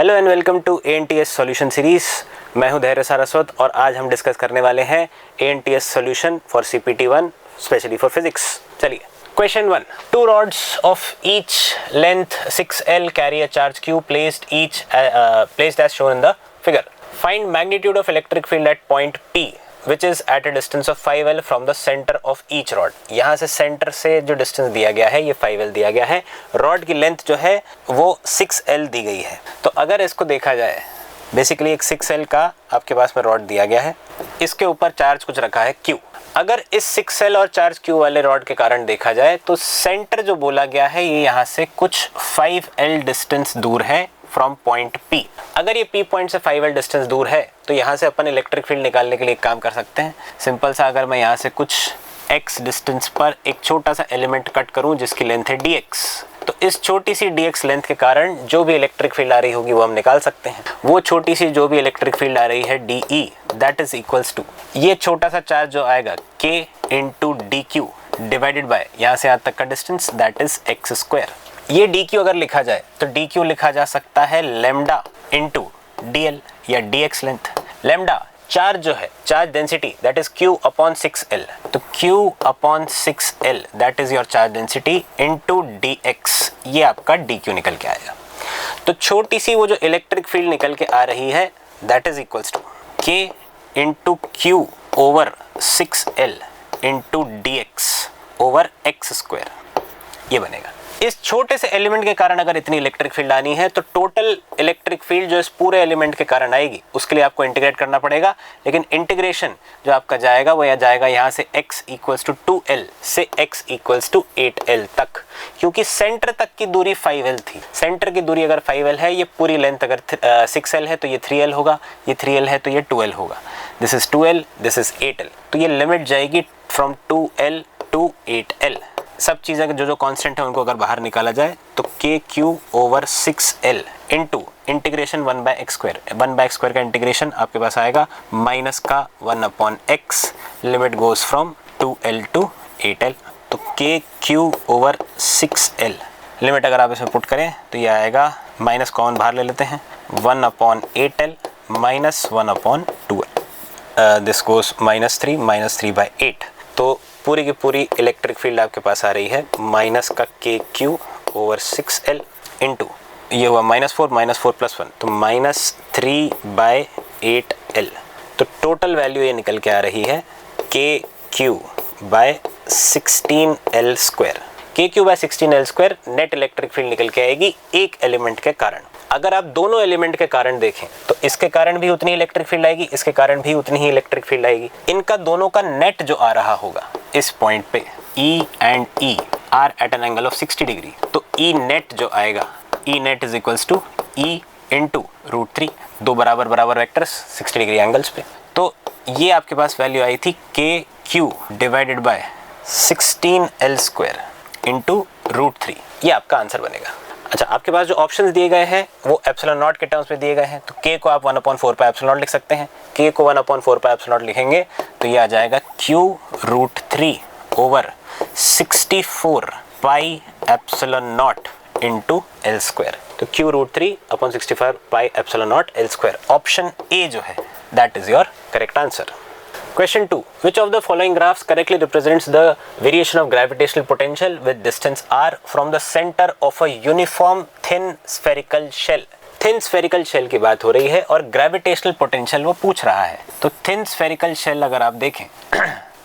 Hello and welcome to ANTS solution series. मैं हूं धैर्य सारस्वत और आज हम डिस्कस करने वाले हैं ANTS solution for CPT1 specially for physics. चलिए question 1। Two rods of each length 6L carry a charge Q placed as shown in the figure. Find magnitude of electric field at point P which is at a distance of 5L from the center of each rod। यहाँ से centre से जो distance दिया गया है ये 5L दिया गया है। रॉड की लेंथ जो है वो 6L दी गई है। तो अगर इसको देखा जाए, बेसिकली एक 6L का आपके पास में रॉड दिया गया है, इसके ऊपर चार्ज कुछ रखा है Q। अगर इस 6L और चार्ज Q वाले रॉड के कारण देखा जाए तो सेंटर जो बोला गया है ये यहाँ से कुछ 5L डिस्टेंस दूर है फ्रॉम पॉइंट P। अगर ये P पॉइंट से 5L डिस्टेंस दूर है तो यहाँ से अपन इलेक्ट्रिक फील्ड निकालने के लिए एक काम कर सकते हैं। सिंपल सा, अगर मैं यहाँ से कुछ x डिस्टेंस पर एक छोटा सा एलिमेंट कट करूँ जिसकी लेंथ है dx, तो इस छोटी सी dx लेंथ के कारण जो भी इलेक्ट्रिक फील्ड आ रही होगी वो हम निकाल सकते हैं। वो छोटी सी जो भी इलेक्ट्रिक फील्ड आ रही है dE, that is equals to ये छोटा सा चार्ज जो आएगा k into dq divided by यहाँ से यहाँ तक का distance, that is x square. ये dq अगर लिखा जाए तो dq लिखा जा सकता है लैम्डा इंटू dl या dx लेंथ। लैम्डा चार्ज जो है, charge density, that is q upon 6L। तो q upon 6L that is your charge density into dx, ये आपका dq निकल के आएगा। तो छोटी सी वो जो इलेक्ट्रिक फील्ड निकल के आ रही है that is equals to k into q over 6L into dx over x square, ये बनेगा। इस छोटे से एलिमेंट के कारण अगर इतनी इलेक्ट्रिक फील्ड आनी है तो टोटल इलेक्ट्रिक फील्ड जो इस पूरे एलिमेंट के कारण आएगी उसके लिए आपको इंटीग्रेट करना पड़ेगा। लेकिन इंटीग्रेशन जो आपका जाएगा वो जाएगा यहाँ से x इक्वल्स टू 2L से x इक्वल्स टू 8L तक, क्योंकि सेंटर तक की दूरी 5L थी। सेंटर की दूरी अगर 5L है, ये पूरी लेंथ अगर 6L है तो ये 3L होगा, ये 3L है तो ये 2L होगा। This is 2L, this is 8L। तो ये लिमिट जाएगी फ्रॉम 2L टू 8L। सब चीज़ें जो कांस्टेंट है उनको अगर बाहर निकाला जाए तो KQ over 6L into integration 1/x square, 1/x square का इंटीग्रेशन आपके पास आएगा माइनस का 1/x, limit goes from 2L to 8L। तो KQ ओवर 6L लिमिट अगर आप इसमें पुट करें तो ये आएगा, माइनस कॉमन बाहर ले लेते हैं, 1/8L minus 1/2L, this goes -3/8। तो पूरी की पूरी इलेक्ट्रिक फील्ड आपके पास आ रही है माइनस का KQ ओवर 6L इंटू ये हुआ -4 प्लस 1, तो -3/8L। तो टोटल वैल्यू ये निकल के आ रही है KQ बाय 16L स्क्वायर। KQ by 16L square net electric field निकल के आएगी एक एलिमेंट के कारण। अगर आप दोनों एलिमेंट के कारण देखें तो इसके कारण भी उतनी इलेक्ट्रिक फील्ड आएगी, इसके कारण भी उतनी ही इलेक्ट्रिक फील्ड आएगी। इनका दोनों का नेट जो आ रहा होगा इस पॉइंट पे, E and E are at an angle of 60 degree, तो E नेट जो आएगा, E net is equals to E into √3, दो बराबर बराबर वेक्टर्स 60 डिग्री एंगल्स पे। तो ये आपके पास वैल्यू आई थी KQ divided by 16L square into √3, ये आपका आंसर बनेगा। अच्छा, आपके पास जो ऑप्शंस दिए गए हैं वो एप्सिलॉन नॉट के टर्म्स में दिए गए हैं। तो k को आप 1/4 पाई एप्सिलॉन नॉट लिख सकते हैं। k को 1/4 पाई एप्सिलॉन नॉट लिखेंगे तो ये आ जाएगा Q √3 over 64 pi epsilon not into L square. तो Q √3 upon 64 pi epsilon not L square, option A जो है that is your correct answer. Question 2. Which of the following graphs correctly represents the variation of gravitational potential with distance r from the center of a uniform thin spherical shell? Thin spherical shell की बात हो रही है और gravitational potential वो पूछ रहा है। तो thin spherical shell अगर आप देखें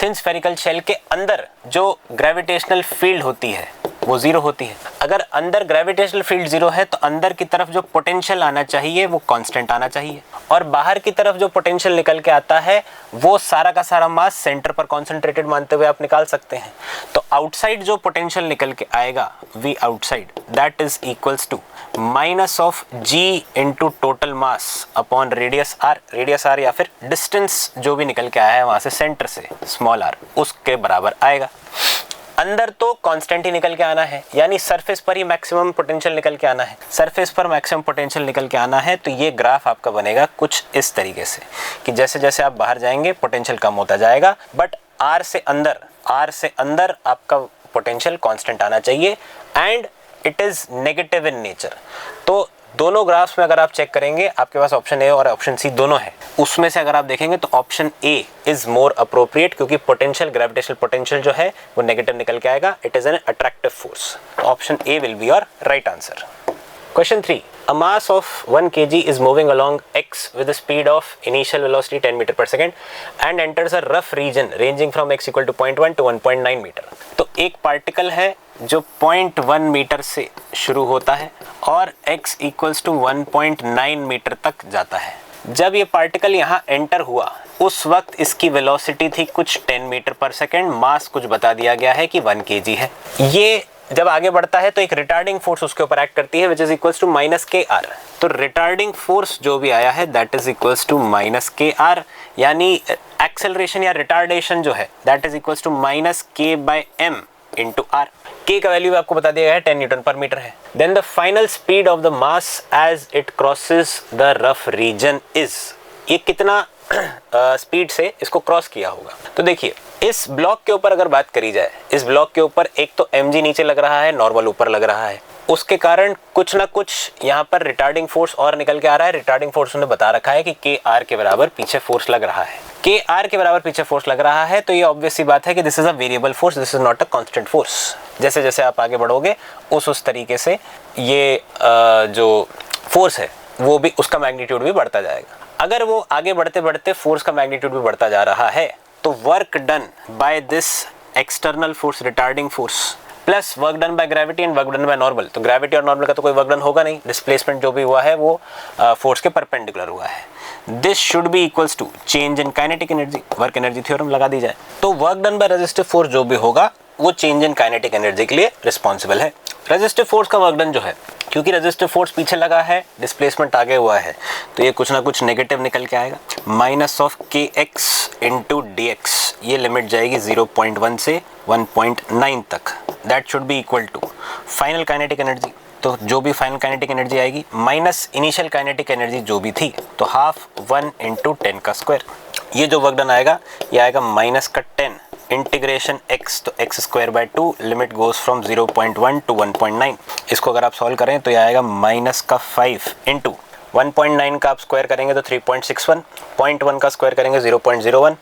thin spherical shell के अंदर जो gravitational field होती है वो 0 होती है। अगर अंदर ग्रेविटेशनल फील्ड 0 है तो अंदर की तरफ जो पोटेंशियल आना चाहिए वो कांस्टेंट आना चाहिए, और बाहर की तरफ जो पोटेंशियल निकल के आता है वो सारा का सारा मास सेंटर पर कॉन्सेंट्रेटेड मानते हुए आप निकाल सकते हैं। तो आउटसाइड जो पोटेंशियल निकल के आएगा V outside that is equals to minus of G into total mass upon radius R, radius R या फिर डिस्टेंस जो भी निकल के आया है वहां से सेंटर से स्मॉल r, उसके बराबर आएगा। अंदर तो कांस्टेंट ही निकल के आना है, यानी सरफेस पर ही मैक्सिमम पोटेंशियल निकल के आना है। सरफेस पर मैक्सिमम पोटेंशियल निकल के आना है तो ये ग्राफ आपका बनेगा कुछ इस तरीके से कि जैसे जैसे आप बाहर जाएंगे पोटेंशियल कम होता जाएगा, बट R से अंदर आपका पोटेंशियल कांस्टेंट आना चाहिए and it is negative in nature. तो दोनों ग्राफ्स में अगर आप चेक करेंगे आपके पास ऑप्शन ए और ऑप्शन सी दोनों है, उसमें से अगर आप देखेंगे तो option A is more appropriate, क्योंकि पोटेंशियल, ग्रेविटेशनल पोटेंशियल जो है वो नेगेटिव निकल के आएगा, it is an attractive force. Option A will be your right answer. Question 3. A mass of 1 kg is moving along x with a speed of initial velocity 10 meter per second and enters a rough region ranging from x equal to 0.1 to 1.9 metre. तो एक particle है जो 0.1 metre से शुरू होता है और x equals to 1.9 metre तक जाता है। जब ये पार्टिकल यहाँ एंटर हुआ उस वक्त इसकी वेलोसिटी थी कुछ 10 मीटर पर सेकेंड, मास कुछ बता दिया गया है कि 1 kg है। ये जब आगे बढ़ता है तो एक रिटार्डिंग फोर्स उसके ऊपर एक्ट करती है which is equals to minus K R. तो रिटार्डिंग फोर्स जो भी आया है that is equals to minus K R, यानी एक्सेलरेशन या रिटार्डेशन जो है that is equals to minus K by M into R. K का वैल्यू आपको बता दिया गया है 10 न्यूटन पर मीटर है। Then the final speed of the mass as it crosses the rough region is, ये कितना स्पीड से इसको क्रॉस किया होगा। तो देखिए इस ब्लॉक के ऊपर अगर बात करी जाए, इस ब्लॉक के ऊपर एक तो mg नीचे लग रहा है, नॉर्मल ऊपर लग रहा है, उसके कारण कुछ ना कुछ यहाँ पर रिटार्डिंग फोर्स और निकल के आ रहा है। रिटार्डिंग फोर्स ने बता रखा है कि के आर के बराबर पीछे फोर्स लग रहा है, के आर के बराबर पीछे फोर्स लग रहा है, तो ये ऑब्वियस सी बात है कि this is a variable force, this is not a constant force. जैसे जैसे आप आगे बढ़ोगे उस तरीके से ये जो फोर्स है वो भी, उसका मैग्नीट्यूड भी बढ़ता जाएगा। अगर वो आगे बढ़ते बढ़ते फोर्स का मैग्नीट्यूड भी बढ़ता जा रहा है तो work done by this external force, retarding force, plus work done by gravity and work done by normal, तो ग्रेविटी और नॉर्मल का तो कोई वर्क डन होगा नहीं, डिस्प्लेसमेंट जो भी हुआ है वो फोर्स के परपेंडिकुलर हुआ है। This should be equals to change in kinetic energy, work energy theorem लगा दी जाए तो work done by resistive force जो भी होगा वो चेंज इन काइनेटिक एनर्जी के लिए रिस्पॉन्सिबल है। रेजिस्टिव फोर्स का वर्क डन जो है, क्योंकि रेजिस्टिव फोर्स पीछे लगा है, डिस्प्लेसमेंट आगे हुआ है, तो ये कुछ ना कुछ नेगेटिव निकल के आएगा, minus of K X into D X, ये लिमिट जाएगी 0.1 से 1.9 तक, that should be equal to final kinetic energy, तो जो भी फाइनल काइनेटिक एनर्जी आएगी माइनस इनिशियल काइनेटिक एनर्जी जो भी थी, तो हाफ 1 इंटू 10 का स्क्वायर, ये जो वर्क डन आएगा ये आएगा माइनस का 10 इंटीग्रेशन x, तो x square by 2, limit goes from 0.1 to 1.9। इसको अगर आप सॉल्व करें तो ये आएगा माइनस का 5 इंटू 1.9 का आप स्क्वायर करेंगे तो 3.61, 0.1 का स्क्वायर करेंगे 0.01,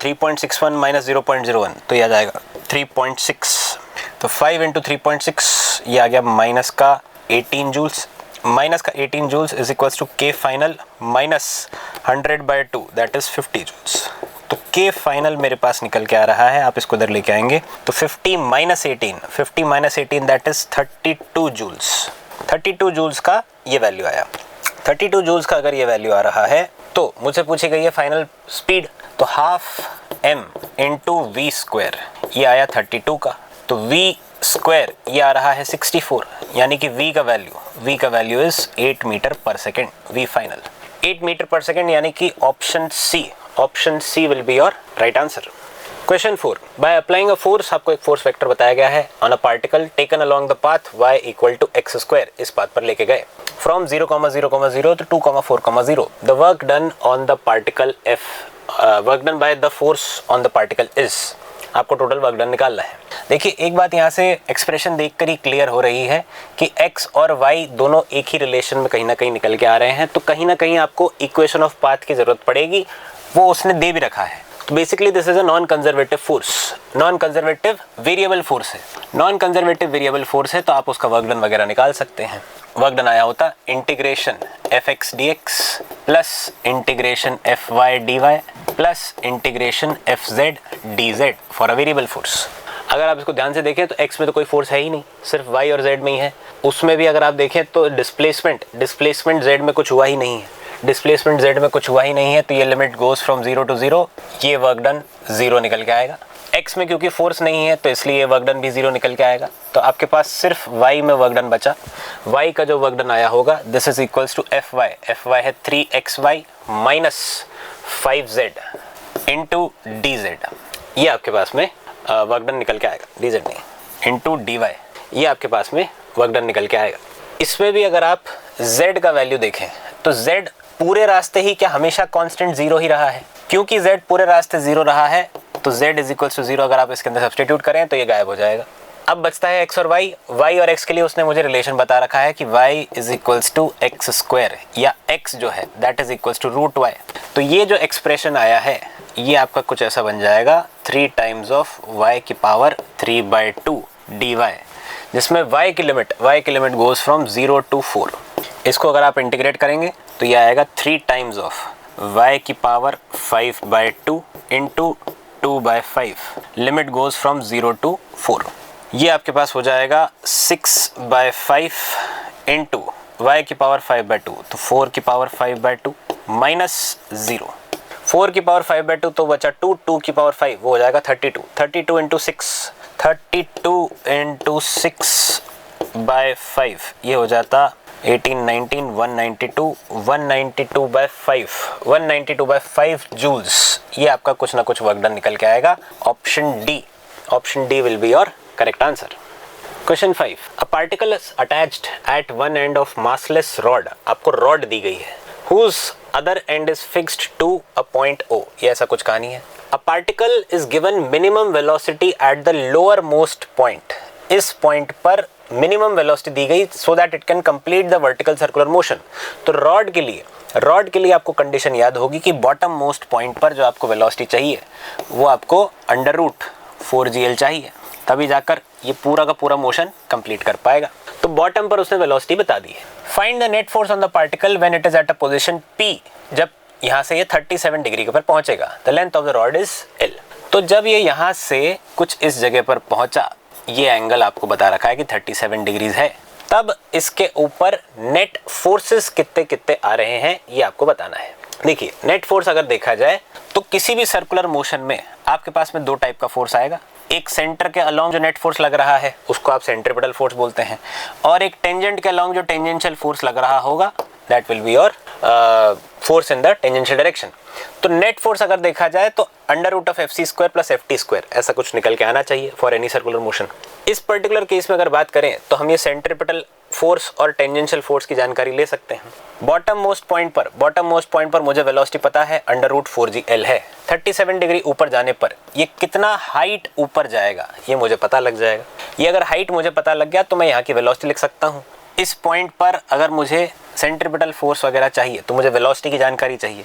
3.61 माइनस 0.01 तो ये आ जाएगा 3.6, तो 5 इंटू 3.6 ये आ गया माइनस का 18 जूल्स, माइनस का 18 joules is equals to K final minus 100 by 2 that is 50 joules. तो के फाइनल मेरे पास निकल के आ रहा है, आप इसको इधर लेके आएंगे तो 50 minus 18 that is 32 joules. 32 joules का ये वैल्यू आया। 32 जूल्स का अगर ये वैल्यू आ रहा है तो मुझे पूछी गई है फाइनल स्पीड, तो half M into V square, ये आया 32 का, तो वी स्क्वायर ये आ रहा है 64, यानी कि v का वैल्यू इज 8 मीटर पर सेकेंड, v फाइनल 8 मीटर पर सेकेंड, यानी कि option C will be your right answer. Question 4, by applying a force, आपको एक फोर्स वेक्टर बताया गया है on a particle taken along the path y equal to X square, इस path पर लेके गए from 0,0,0 to 2,4,0, the work done on the particle f, work done by the force on the particle is, आपको total work done निकालना है। देखिए एक बात यहाँ से एक्सप्रेशन देखकर ही क्लियर हो रही है कि x और y दोनों एक ही रिलेशन में कहीं ना कहीं निकल के आ रहे हैं, तो कहीं ना कहीं आपको इक्वेशन ऑफ पाथ की जरूरत पड़ेगी, वो उसने दे भी रखा है। तो basically this is a non conservative force, non conservative variable force है, नॉन कंजर्वेटिव वेरिएबल फोर्स है, तो आप उसका वर्क डन वगैरह निकाल सकते हैं। वर्क डन आया होता integration F X D X plus integration F Y D Y plus integration F Z D Z for a variable force. अगर आप इसको ध्यान से देखें तो x में तो कोई फोर्स है ही नहीं, सिर्फ y और z में ही है। उसमें भी अगर आप देखें तो डिस्प्लेसमेंट z में कुछ हुआ ही नहीं है, डिस्प्लेसमेंट z में कुछ हुआ ही नहीं है, तो ये लिमिट गोज फ्रॉम 0 टू 0, ये वर्क डन 0 निकल के आएगा। x में क्योंकि फोर्स नहीं है तो इसलिए ये वर्क डन भी 0 निकल के आएगा, तो आपके पास सिर्फ y में वर्क डन बचा। y का जो वर्क डन आया होगा this is equals to F Y है 3xy minus 5z into D Z, ये आपके पास में वर्क डन निकल के आएगा, डी जेड नहीं इंटू डी वाई, ये आपके पास में वर्क डन निकल के आएगा। इसमें भी अगर आप z का वैल्यू देखें तो z पूरे रास्ते ही क्या हमेशा कांस्टेंट 0 ही रहा है, क्योंकि z पूरे रास्ते 0 रहा है तो z इज इक्वल टू 0 अगर आप इसके अंदर सब्सटीट्यूट करें तो ये गायब हो जाएगा। अब बचता है x और y। y और x के लिए उसने मुझे रिलेशन बता रखा है कि y is equals to X square, या x जो है that is equals to root y। तो ये जो एक्सप्रेशन आया है ये आपका कुछ ऐसा बन जाएगा 3 टाइम्स ऑफ y की पावर 3/2 dy, जिसमें y की लिमिट गोज फ्रॉम 0 to 4। इसको अगर आप इंटीग्रेट करेंगे तो ये आएगा 3 टाइम्स ऑफ y की power 5/2 into 2/5, limit goes from 0 to 4। ये आपके पास हो जाएगा 6/5 इंटू y की पावर 5/2, तो 4 की पावर 5/2 माइनस 0, 4 की पावर 5/2 तो बचा 2, 2 की पावर 5 वो हो जाएगा 32, 32 इंटू 6, 32 इंटू 6/5 ये हो जाता 18, 19, 192, 192/5, 192/5 जूल्स। ये आपका कुछ ना कुछ वर्क डन निकल के आएगा। Option D will be your correct answer. Question 5, a particle is attached at one end of massless rod. आपको रॉड दी गई है, whose other end is fixed to a point O। ये ऐसा कुछ कहानी है। A particle is given minimum velocity at the lowermost point. इस पॉइंट पर मिनिमम वेलोसिटी दी गई so that it can complete the vertical circular motion. तो रॉड के लिए आपको कंडीशन याद होगी कि बॉटम मोस्ट पॉइंट पर जो आपको वेलोसिटी चाहिए वो आपको √4gl चाहिए, तभी जाकर ये पूरा का पूरा मोशन कंप्लीट कर पाएगा। तो बॉटम पर उसने वेलोसिटी बता दी है। Find the net force on the particle when it is at a position P। जब यहाँ से ये 37 डिग्री के पर पहुंचेगा, the length of the rod is L। तो जब ये यहाँ से कुछ इस जगह पर पहुंचा, ये एंगल आपको बता रखा है कि 37 डिग्रीज है, तब इसके ऊपर नेट फोर्सेस कितने आ रहे हैं ये आपको बताना है। देखिए नेट फोर्स अगर देखा जाए तो किसी भी सर्कुलर मोशन में आपके पास में 2 टाइप का फोर्स आएगा। एक सेंटर के अलोंग जो नेट फोर्स लग रहा है उसको आप सेंट्रीपिटल फोर्स बोलते हैं, और एक टेंजेंट के अलोंग जो टेंजेंशियल फोर्स लग रहा होगा that will be your force in the tangential direction. तो नेट फोर्स अगर देखा जाए तो √FC² + FT² ऐसा कुछ निकल के आना चाहिए फॉर एनी सर्कुलर मोशन। इस पर्टिकुलर केस में अगर बात करें तो हम ये सेंट्रीपिटल फोर्स और टेंजेंशियल फोर्स की जानकारी ले सकते हैं। बॉटम मोस्ट पॉइंट पर मुझे वेलोसिटी पता है √4gl है। 37 डिग्री ऊपर जाने पर ये कितना हाइट ऊपर जाएगा ये मुझे पता लग जाएगा। ये अगर हाइट मुझे पता लग गया तो मैं यहाँ की वेलोसिटी लिख सकता हूँ। इस पॉइंट पर अगर मुझे सेंट्रीपिटल फोर्स वगैरह चाहिए तो मुझे वेलोसिटी की जानकारी चाहिए,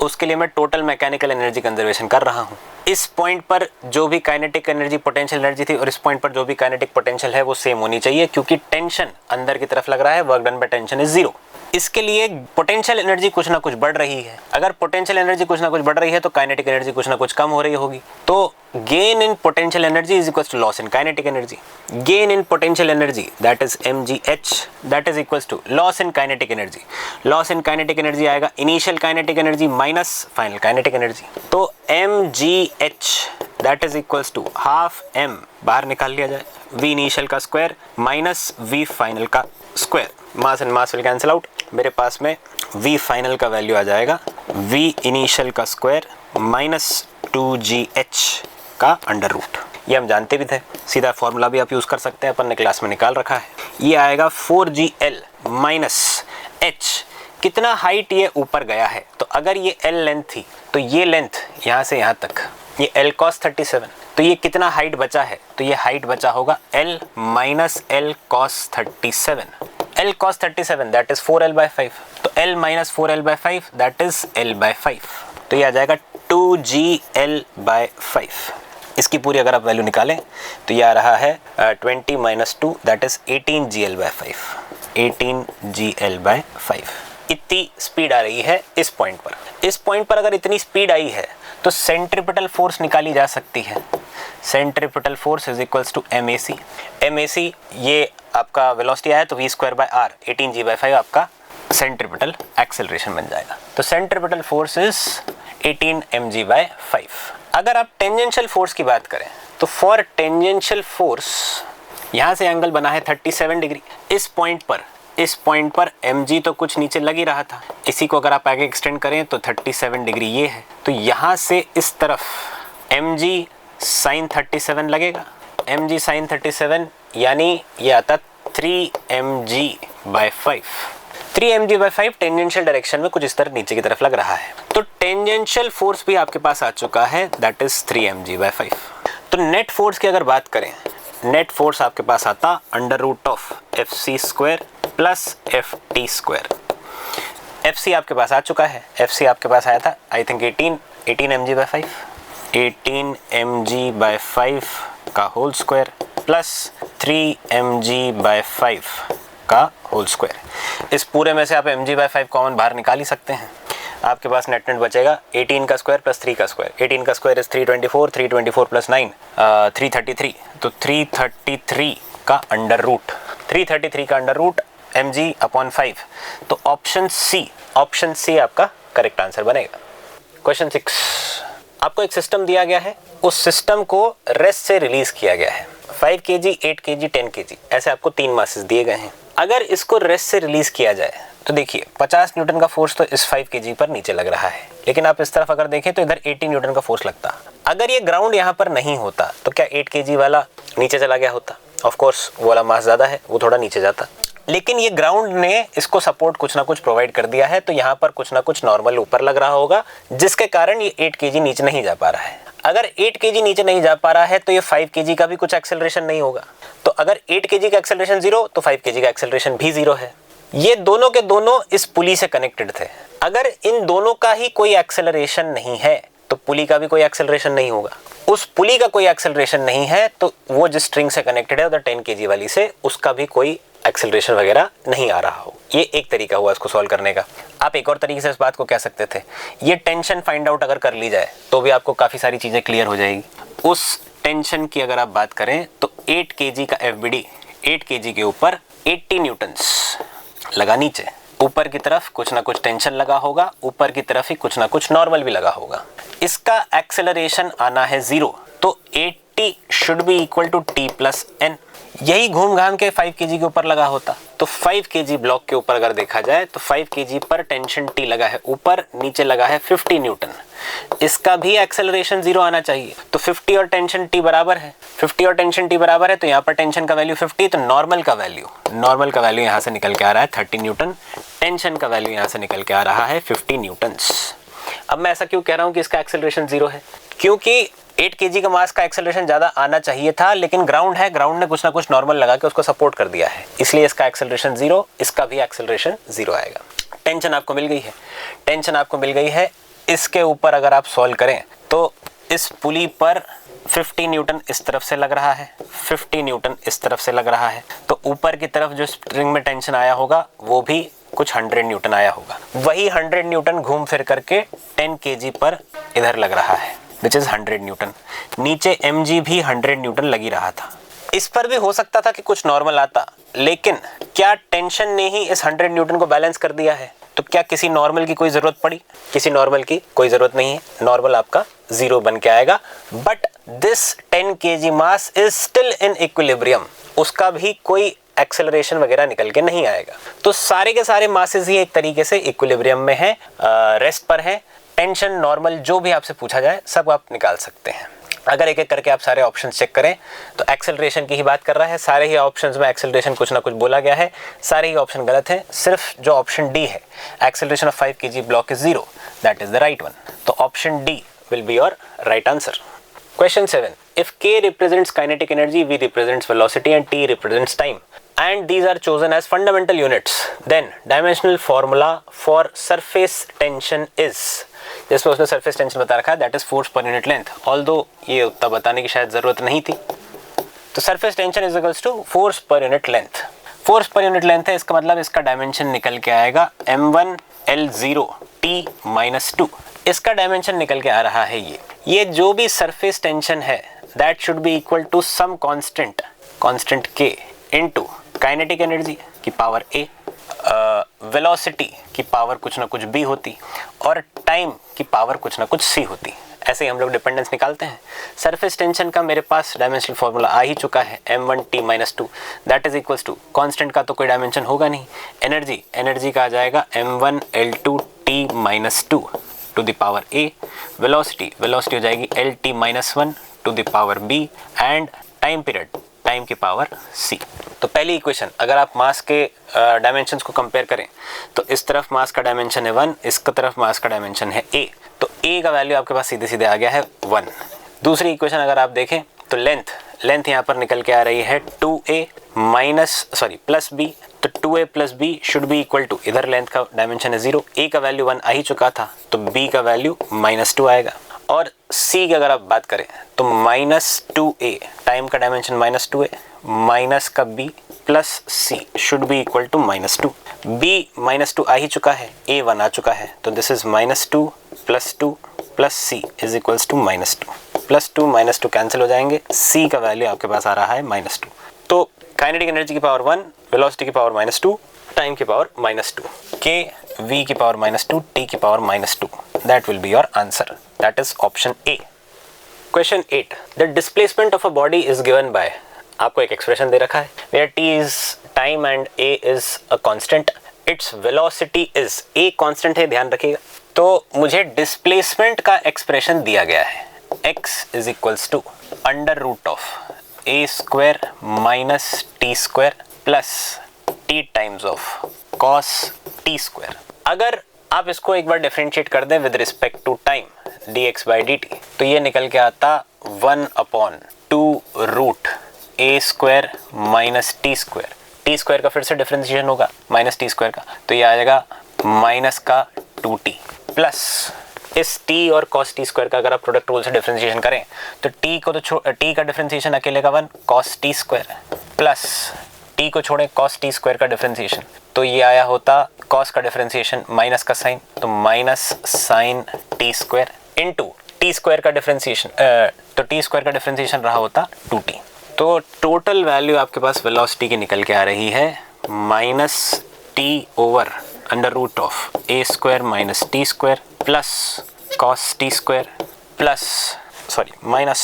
उसके लिए मैं टोटल मैकेनिकल एनर्जी कंजर्वेशन कर रहा हूँ। इस पॉइंट पर जो भी काइनेटिक एनर्जी पोटेंशियल एनर्जी थी और इस पॉइंट पर जो भी काइनेटिक पोटेंशियल है वो सेम होनी चाहिए, क्योंकि टेंशन अंदर की तरफ लग रहा है, work done by tension is 0। इसके लिए पोटेंशियल एनर्जी कुछ ना कुछ बढ़ रही है। अगर पोटेंशियल एनर्जी कुछ ना कुछ बढ़ रही है तो काइनेटिक एनर्जी कुछ ना कुछ कम हो रही होगी। तो gain in potential energy is equals to loss in kinetic energy. Gain in potential energy that is mgh that is equals to loss in kinetic energy. Loss in kinetic energy आएगा initial kinetic energy minus final kinetic energy. तो mgh that is equals to half m बाहर निकाल लिया जाए v initial का square minus v final का square. Mass and mass will cancel out. मेरे पास में v फाइनल का वैल्यू आ जाएगा v इनिशियल का स्क्वायर माइनस 2gh का अंडर रूट। ये हम जानते भी थे, सीधा फॉर्मूला भी आप यूज कर सकते हैं, अपन ने क्लास में निकाल रखा है। ये आएगा 4gl माइनस h। कितना हाइट ये ऊपर गया है, तो अगर ये l लेंथ थी तो ये लेंथ यहाँ से यहाँ तक ये l cos 37, तो ये कितना हाइट बचा है, तो ये हाइट बचा होगा l minus l cos 37। l cos 37 that is 4l/5, तो l minus 4l/5 that is l/5, तो ये आ जाएगा 2gl/5। इसकी पूरी अगर आप वैल्यू निकालें तो ये आ रहा है 20 - 2 दैट इज 18gl/5, 18gl/5। इतनी स्पीड आ रही है इस पॉइंट पर। इस पॉइंट पर अगर इतनी स्पीड आई है तो सेंट्रीपिटल फोर्स निकाली जा सकती है। Centripetal force is equals to MAC। MAC ये आपका वेलोसिटी आया तो v²/r 18g/5 आपका सेंट्रीपिटल एक्सेलरेशन बन जाएगा। तो सेंट्रीपिटल फोर्स इज 18 mg/5। अगर आप टेंजेंशियल फोर्स की बात करें तो फॉर टेंजेंशियल फोर्स यहाँ से एंगल बना है 37 डिग्री। इस पॉइंट पर mg तो कुछ नीचे लग ही रहा था, इसी को अगर आप आगे एक्सटेंड करें तो 37 डिग्री ये है, तो यहाँ से इस तरफ mg sin 37 लगेगा। mg sin 37 यानी ये आता 3mg/5। 3mg/5 टेंजेंशियल डायरेक्शन में कुछ इस तरह नीचे की तरफ लग रहा है, तो टेंजेंशियल फोर्स भी आपके पास आ चुका है दैट इज 3mg/5। तो नेट फोर्स की अगर बात करें नेट फोर्स आपके पास आता under root of F C square plus F T square. F C आपके पास आ चुका है, एफ सी आपके पास आया था I think 18 M G by 5, 18 M G by 5 का whole square plus 3 M G by 5 का होल स्क्वायर। इस पूरे में से आप एम जी बाई 5 कॉमन बाहर निकाल ही सकते हैं। आपके पास नेट बचेगा 18 का स्क्वायर प्लस 3 का स्क्वायर। 18 का स्क्वायर इज 324, 324 प्लस 9 333, तो 333 का अंडर रूट, 333 का अंडर रूट mg अपॉन 5। तो ऑप्शन सी आपका करेक्ट आंसर बनेगा। क्वेश्चन 6, आपको एक सिस्टम दिया गया है, उस सिस्टम को रेस्ट से रिलीज किया गया है। 5 kg, 8 kg, 10 kg ऐसे आपको 3 मासेस दिए गए हैं। अगर इसको रेस्ट से रिलीज किया जाए तो देखिए 50 न्यूटन का फोर्स तो इस 5 kg पर नीचे लग रहा है, लेकिन आप इस तरफ अगर देखें तो इधर 80 न्यूटन का फोर्स लगता। अगर ये ग्राउंड यहाँ पर नहीं होता तो क्या 8 kg वाला नीचे चला गया होता? ऑफ कोर्स वो वाला मास ज़्यादा है, वो थोड़ा नीचे जाता, लेकिन ये ग्राउंड ने इसको सपोर्ट कुछ ना कुछ प्रोवाइड कर दिया है, तो यहाँ पर कुछ ना कुछ नॉर्मल ऊपर लग रहा होगा, जिसके कारण ये 8 kg नीचे नहीं जा पा रहा है। अगर 8 kg नीचे नहीं जा पा रहा है तो ये 5 kg का भी कुछ एक्सेलरेशन नहीं होगा। तो अगर 8 kg का एक्सेलरेशन 0 तो 5 kg का एक्सेलरेशन भी 0 है। ये दोनों के दोनों इस पुली से कनेक्टेड थे। अगर इन दोनों का ही कोई एक्सेलरेशन नहीं है तो पुली का भी कोई एक्सेलरेशन नहीं होगा। उस पुली का कोई एक्सेलरेशन नहीं है तो वो जिस स्ट्रिंग से कनेक्टेड है उधर 10 kg वाली से, उसका भी कोई एक्सेलरेशन वगैरह नहीं आ रहा हो। ये एक तरीका हुआ इसको सॉल्व करने का। आप एक और तरीके से इस बात को कह सकते थे, ये टेंशन फाइंड आउट अगर कर ली जाए तो भी आपको काफ़ी सारी चीज़ें क्लियर हो जाएगी। उस टेंशन की अगर आप बात करें तो 8 kg का FBD, 8 kg के ऊपर 80 न्यूटन्स लगा नीचे, ऊपर की तरफ कुछ ना कुछ टेंशन लगा होगा, ऊपर की तरफ ही कुछ ना कुछ नॉर्मल भी लगा होगा। इसका एक्सेलरेशन आना है 0, तो 80 should be equal to t plus n। यही घूम घाम के 5 kg के ऊपर लगा होता तो 5 kg ब्लॉक के ऊपर अगर देखा जाए तो 5 kg पर टेंशन T लगा है, ऊपर नीचे लगा है 50 न्यूटन। इसका भी एक्सेलरेशन 0 आना चाहिए, तो 50 और टेंशन T बराबर है, 50 और टेंशन T बराबर है, तो यहाँ पर टेंशन का वैल्यू 50, तो नॉर्मल का वैल्यू यहाँ से निकल के आ रहा है 30 न्यूटन, टेंशन का वैल्यू यहाँ से निकल के आ रहा है 50 न्यूटन्स। अब मैं ऐसा क्यों कह रहा हूँ कि इसका एक्सेलरेशन 0 है? क्योंकि 8 kg का मास का एक्सेलरेशन ज़्यादा आना चाहिए था, लेकिन ग्राउंड है, ग्राउंड ने कुछ ना कुछ नॉर्मल लगा के उसको सपोर्ट कर दिया है, इसलिए इसका एक्सेलरेशन 0, इसका भी एक्सेलरेशन 0 आएगा। टेंशन आपको मिल गई है, इसके ऊपर अगर आप सॉल्व करें तो इस पुली पर 50 न्यूटन इस तरफ से लग रहा है, 50 न्यूटन इस तरफ से लग रहा है, तो ऊपर की तरफ जो स्प्रिंग में टेंशन आया होगा वो भी कुछ 100 न्यूटन आया होगा। वही 100 न्यूटन घूम फिर करके 10 kg पर इधर लग रहा है, विच इज 100 न्यूटन। नीचे mg भी 100 न्यूटन लगी रहा था। इस पर भी हो सकता था कि कुछ नॉर्मल आता, लेकिन क्या टेंशन ने ही इस 100 न्यूटन को बैलेंस कर दिया है? तो क्या किसी नॉर्मल की कोई ज़रूरत पड़ी? किसी नॉर्मल की कोई ज़रूरत नहीं है, नॉर्मल आपका 0 बन के आएगा। But this 10 kg mass is still in equilibrium, उसका भी कोई एक्सेलरेशन वगैरह निकल के नहीं आएगा। तो सारे के सारे मासेस ही एक तरीके से इक्विलिब्रियम में है, रेस्ट पर है। टेंशन नॉर्मल जो भी आपसे पूछा जाए सब आप निकाल सकते हैं। अगर एक एक करके आप सारे ऑप्शंस चेक करें तो एक्सेलरेशन की ही बात कर रहा है, सारे ही ऑप्शंस में एक्सेलरेशन कुछ ना कुछ बोला गया है, सारे ही ऑप्शन गलत हैं। सिर्फ जो ऑप्शन डी है, acceleration of 5 kg block is 0, that is the right one. तो option D will be your right answer. Question 7. If K represents kinetic energy, V represents velocity and T represents time, and these are chosen as fundamental units, then dimensional formula for surface tension is, जिसमें उसने surface tension बता रखा है, that is force per unit length, although ये उतना बताने की शायद ज़रूरत नहीं थी। तो surface tension is equals to force per unit length। force per unit length है, इसका मतलब इसका डायमेंशन निकल के आएगा m1 L0 T minus 2। इसका डायमेंशन निकल के आ रहा है ये जो भी सरफेस टेंशन है that should be equal to some constant k into kinetic energy की पावर a, वेलोसिटी की पावर कुछ ना कुछ b होती और टाइम की पावर कुछ ना कुछ c होती। ऐसे ही हम लोग डिपेंडेंस निकालते हैं। सरफेस टेंशन का मेरे पास डायमेंशनल फॉर्मूला आ ही चुका है, m1t minus 2 that is equals to, constant का तो कोई डायमेंशन होगा नहीं, एनर्जी का आ जाएगा m1 L2 t minus 2 to the power a, velocity हो जाएगी LT minus 1 to the power b, and time period time की पावर c। तो पहली इक्वेशन, अगर आप मास के डायमेंशंस को कंपेयर करें तो इस तरफ मास का डायमेंशन है 1, इसका तरफ मास का डायमेंशन है a, तो a का वैल्यू आपके पास सीधे सीधे आ गया है 1। दूसरी इक्वेशन अगर आप देखें तो लेंथ लेंथ यहाँ पर निकल के आ रही है 2a प्लस b, तो 2a plus b should be equal to, इधर लेंथ का डायमेंशन है 0, a का वैल्यू 1 आ ही चुका था तो b का वैल्यू -2 आएगा। और c की अगर आप बात करें तो -2a, टाइम का डायमेंशन -2a, माइनस का b plus c should be equal to -2, b -2 आ ही चुका है, a 1 आ चुका है, तो this is -2 plus 2 plus c is equals to -2, plus 2 -2 cancel हो जाएंगे, c का वैल्यू आपके पास आ रहा है -2। तो काइनेटिक एनर्जी की पावर 1, वेलोसिटी की पावर -2, टाइम की पावर -2, k v की पावर -2, t की power -2, that will be your answer, that is option A. Question 8, the displacement of a body is given by, आपको एक एक्सप्रेशन दे रखा है, where t is time and a is a constant, its velocity is, a constant है ध्यान रखिएगा, तो मुझे डिस्प्लेसमेंट का एक्सप्रेशन दिया गया है, x is equals to under root of a square minus t square plus t times of cos t square. अगर आप इसको एक बार डिफरेंशिएट कर दें with respect to time dx by dt, तो ये निकल के आता 1/2 root a square minus t square, t square का फिर से डिफरेंशिएशन होगा माइनस टी स्क्वायर का, तो ये आ जाएगा माइनस का 2t प्लस इस t और cos t स्क्वायर का अगर आप प्रोडक्ट रूल से डिफरेंशिएशन करें तो t को तो t का डिफरेंशिएशन अकेले का 1 cos t square plus t को छोड़ें cos t स्क्वायर का डिफरेंशिएशन, तो ये आया होता cos का डिफरेंशिएशन माइनस का साइन, तो minus sine t square into t square का डिफरेंशिएशन, तो t स्क्वायर का डिफरेंशिएशन रहा होता 2t। तो टोटल वैल्यू आपके पास वेलोसिटी की निकल के आ रही है -t over under root of a square minus t square plus cos t square plus minus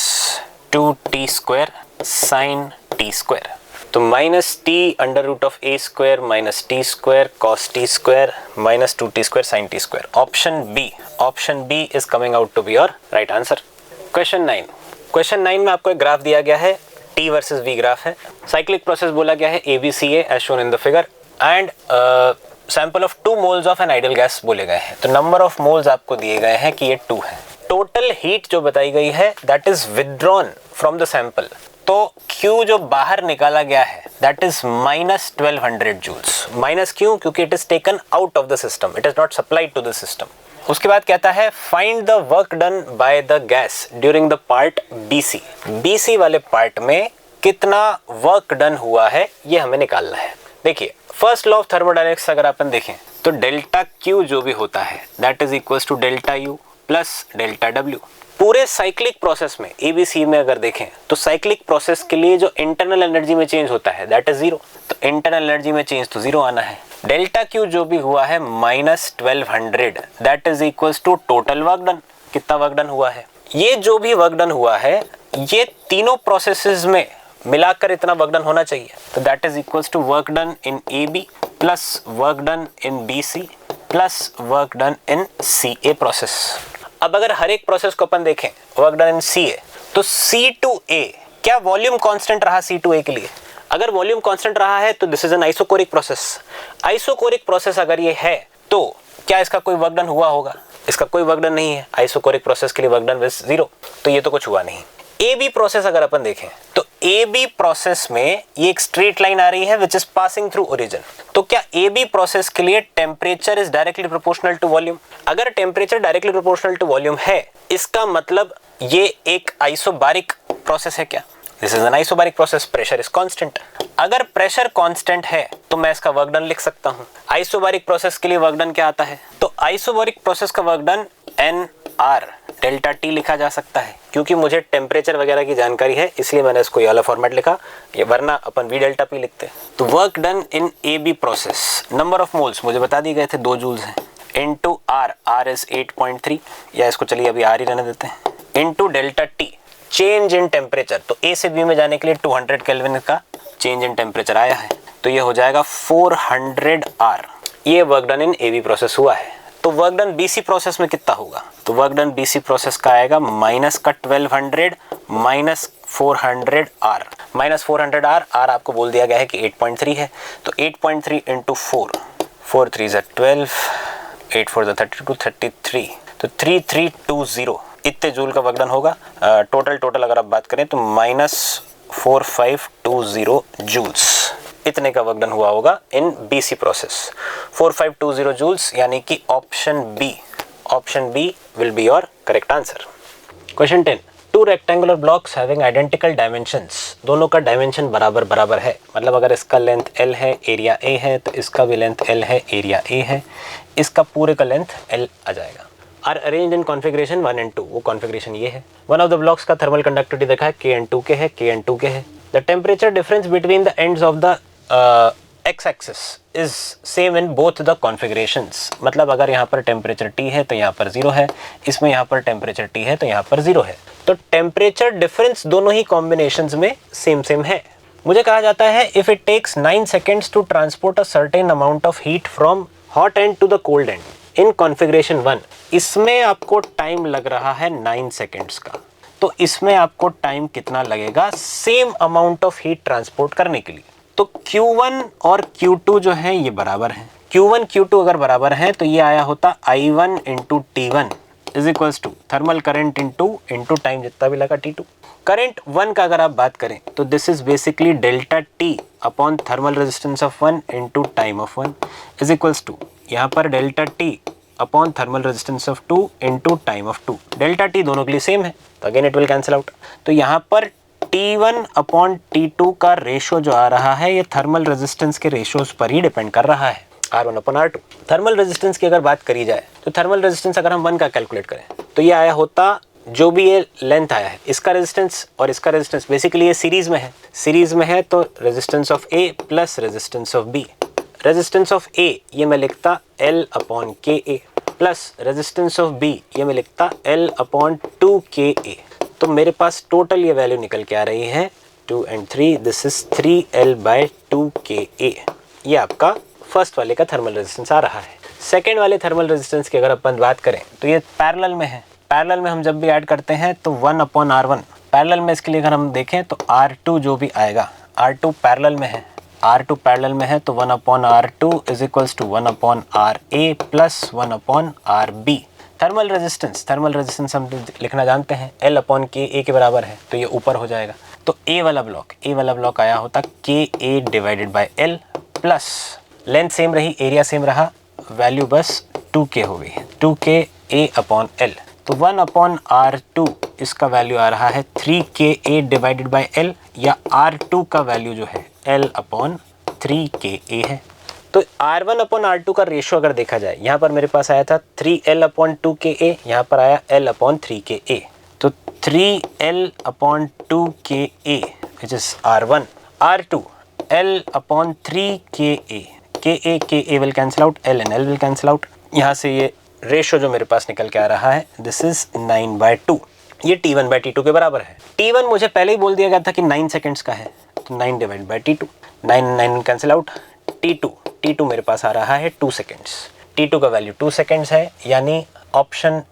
2t square sine t square, तो -t under root of a square minus t square cos t square minus 2t square sine t square, option B is coming out to be your right answer. Question 9 में आपको एक graph दिया गया है, t versus v graph है, cyclic process बोला गया है ABCA as shown in the figure, and sample of 2 moles of an ideal gas बोले गए हैं, तो नंबर ऑफ मोल्स आपको दिए गए हैं कि ये 2 है, टोटल हीट जो बताई गई है that is withdrawn from the sample, तो Q जो बाहर निकाला गया है दैट इज -1200 जूल्स, माइनस क्यों, क्योंकि it is taken out of the system, it is not supplied to the system. उसके बाद कहता है find the work done by the gas during the part BC वाले पार्ट में कितना वर्क डन हुआ है ये हमें निकालना है। देखिए फर्स्ट लॉ ऑफ थर्मोडायनेमिक्स अगर अपन देखें तो डेल्टा Q जो भी होता है that is equals to delta U plus delta W। पूरे साइक्लिक प्रोसेस में ABC में अगर देखें तो साइक्लिक प्रोसेस के लिए जो इंटरनल एनर्जी में चेंज होता है दैट इज 0, तो इंटरनल एनर्जी में चेंज तो 0 आना है। डेल्टा Q जो भी हुआ है -1200 that is equals to total work done, कितना वर्क डन हुआ है, ये जो भी वर्क डन हुआ है ये तीनों प्रोसेसेस में मिलाकर इतना वर्क डन होना चाहिए, तो that is equals to work done in AB plus work done in BC plus work done in CA process. अब अगर हर एक प्रोसेस को अपन देखें वर्क डन इन CA, तो C2A क्या वॉल्यूम कांस्टेंट रहा C2A के लिए, अगर वॉल्यूम कांस्टेंट रहा है तो this is N isochoric process, isochoric process अगर ये है तो क्या इसका कोई वर्क डन हुआ होगा, इसका कोई वर्क डन नहीं है, आइसोकोरिक प्रोसेस के लिए वर्क डन इज 0, तो ये तो कुछ हुआ नहीं। AB प्रोसेस अगर अपन देखें तो AB प्रोसेस में ये एक स्ट्रेट लाइन आ रही है which is passing through origin, तो क्या AB प्रोसेस के लिए temperature is directly proportional to volume, अगर temperature directly proportional to volume है इसका मतलब ये एक आइसोबारिक प्रोसेस है क्या, this is an isobaric process, pressure is constant, अगर प्रेशर कांस्टेंट है तो मैं इसका वर्क डन लिख सकता हूं। आइसोबारिक प्रोसेस के लिए वर्क डन क्या आता है, तो आइसोबारिक प्रोसेस का work done NR delta T लिखा जा सकता है, क्योंकि मुझे टेम्परेचर वगैरह की जानकारी है इसलिए मैंने इसको ये वाला फॉर्मेट लिखा, ये वरना अपन V डेल्टा P लिखते। तो work done in AB process, number of moles मुझे बता दिए गए थे 2 जूल्स हैं, इनटू R इज 8.3, या इसको चलिए अभी R ही रहने देते हैं, into delta T change in temperature, तो A से B में जाने के लिए 200 केल्विन का चेंज इन टेम्परेचर आया है, तो ये हो जाएगा 400 R, ये work done in AB process हुआ है। तो वर्क डन BC प्रोसेस में कितना होगा, तो वर्क डन BC प्रोसेस का आएगा माइनस का 1200 माइनस 400 R, माइनस 400 R आपको बोल दिया गया है कि 8.3 है, तो 8.3 इंटू 4 3 is 12, 8 4 is 32, 33, तो 3320 इतने जूल का वर्क डन होगा। टोटल अगर आप बात करें तो 4520 जूल्स, इतने का वर्क डन हुआ होगा इन BC प्रोसेस। 4520 जूल्स, यानी कि option B will be your correct answer. Question 10, two rectangular blocks having identical dimensions, दोनों का डायमेंशन बराबर है, मतलब अगर इसका लेंथ L है, एरिया A है, तो इसका भी लेंथ L है, एरिया A है, इसका पूरे का लेंथ L आ जाएगा। Are arrange in configuration 1 and 2, वो कॉन्फ़िगरेशन ये है। वन ऑफ द ब्लॉक्स का थर्मल कंडक्टिविटी देखा है K and 2 के है, K and 2 के है। The temperature difference between the ends of the x axis is same in both the configurations, मतलब अगर यहाँ पर टेम्परेचर T है तो यहाँ पर 0 है, इसमें यहाँ पर टेम्परेचर T है तो यहाँ पर 0 है, तो टेम्परेचर डिफरेंस दोनों ही कॉम्बिनेशंस में सेम है। मुझे कहा जाता है if it takes 9 seconds to transport a certain amount of heat from hot end to the cold end in configuration 1, इसमें आपको टाइम लग रहा है 9 सेकेंड्स का, तो इसमें आपको टाइम कितना लगेगा same amount of heat transport करने के लिए? तो Q1 और Q2 जो है ये बराबर हैं। Q1 Q2 अगर बराबर हैं तो ये आया होता I1 into T1 is equals to thermal current into time जितना भी लगा T2। करंट 1 का अगर आप बात करें तो this is basically delta T upon thermal resistance of 1 into time of 1 is equals to यहाँ पर delta T upon thermal resistance of 2 into time of 2। Delta T दोनों के लिए सेम है तो again it will cancel out. तो यहाँ पर T1 अपॉन T2 का रेशो जो आ रहा है ये थर्मल रेजिस्टेंस के रेशोज पर ही डिपेंड कर रहा है, R1 upon R2। Thermal resistance की अगर बात करी जाए तो थर्मल रेजिस्टेंस अगर हम 1 का कैलकुलेट करें तो ये आया होता, जो भी ये लेंथ आया है इसका रेजिस्टेंस और इसका रेजिस्टेंस बेसिकली ये सीरीज में है तो resistance of A plus resistance of B। Resistance of A ये मैं लिखता L upon KA plus resistance of B ये मैं लिखता L अपॉन 2KA। तो मेरे पास टोटल ये वैल्यू निकल के आ रही है 2 and 3, this is 3L by 2KA। ये आपका फर्स्ट वाले का थर्मल रेजिस्टेंस आ रहा है। सेकेंड वाले थर्मल रेजिस्टेंस की अगर अपन बात करें तो ये पैरेलल में है। पैरेलल में हम जब भी ऐड करते हैं तो 1 अपॉन R1, पैरेलल में इसके लिए अगर हम देखें तो R2 जो भी आएगा, R2 पैरेलल में है, R2 पैरेलल में है तो 1 upon R2 is equals to 1 upon RA plus 1 upon RB। Thermal resistance हम लिखना जानते हैं L अपॉन KA के बराबर है तो ये ऊपर हो जाएगा। तो A वाला ब्लॉक आया होता KA divided by L plus length same रही, एरिया सेम रहा, वैल्यू बस 2K हो गई, 2KA अपॉन L। तो 1 अपॉन R2 इसका वैल्यू आ रहा है 3KA डिवाइडेड बाय L, या R2 का वैल्यू जो है L अपॉन 3KA है। तो R1 अपॉन R2 का रेशो अगर देखा जाए, यहाँ पर मेरे पास आया था 3L अपॉन 2KA, यहाँ पर आया L अपॉन 3KA। तो 3L upon 2KA which is R1, R2 L upon 3KA, KA will cancel out, L and L will cancel out. यहाँ से ये रेशो जो मेरे पास निकल के आ रहा है दिस इज 9/2। ये T1 बाई T2 के बराबर है। T1 मुझे पहले ही बोल दिया गया था कि 9 सेकेंड्स का है, तो 9 divide by T2, 9 cancel out. T2 मेरे पास आ रहा है 2 सेकेंड्स, T2 का वैल्यू 2 सेकेंड्स है, यानी ऑप्शन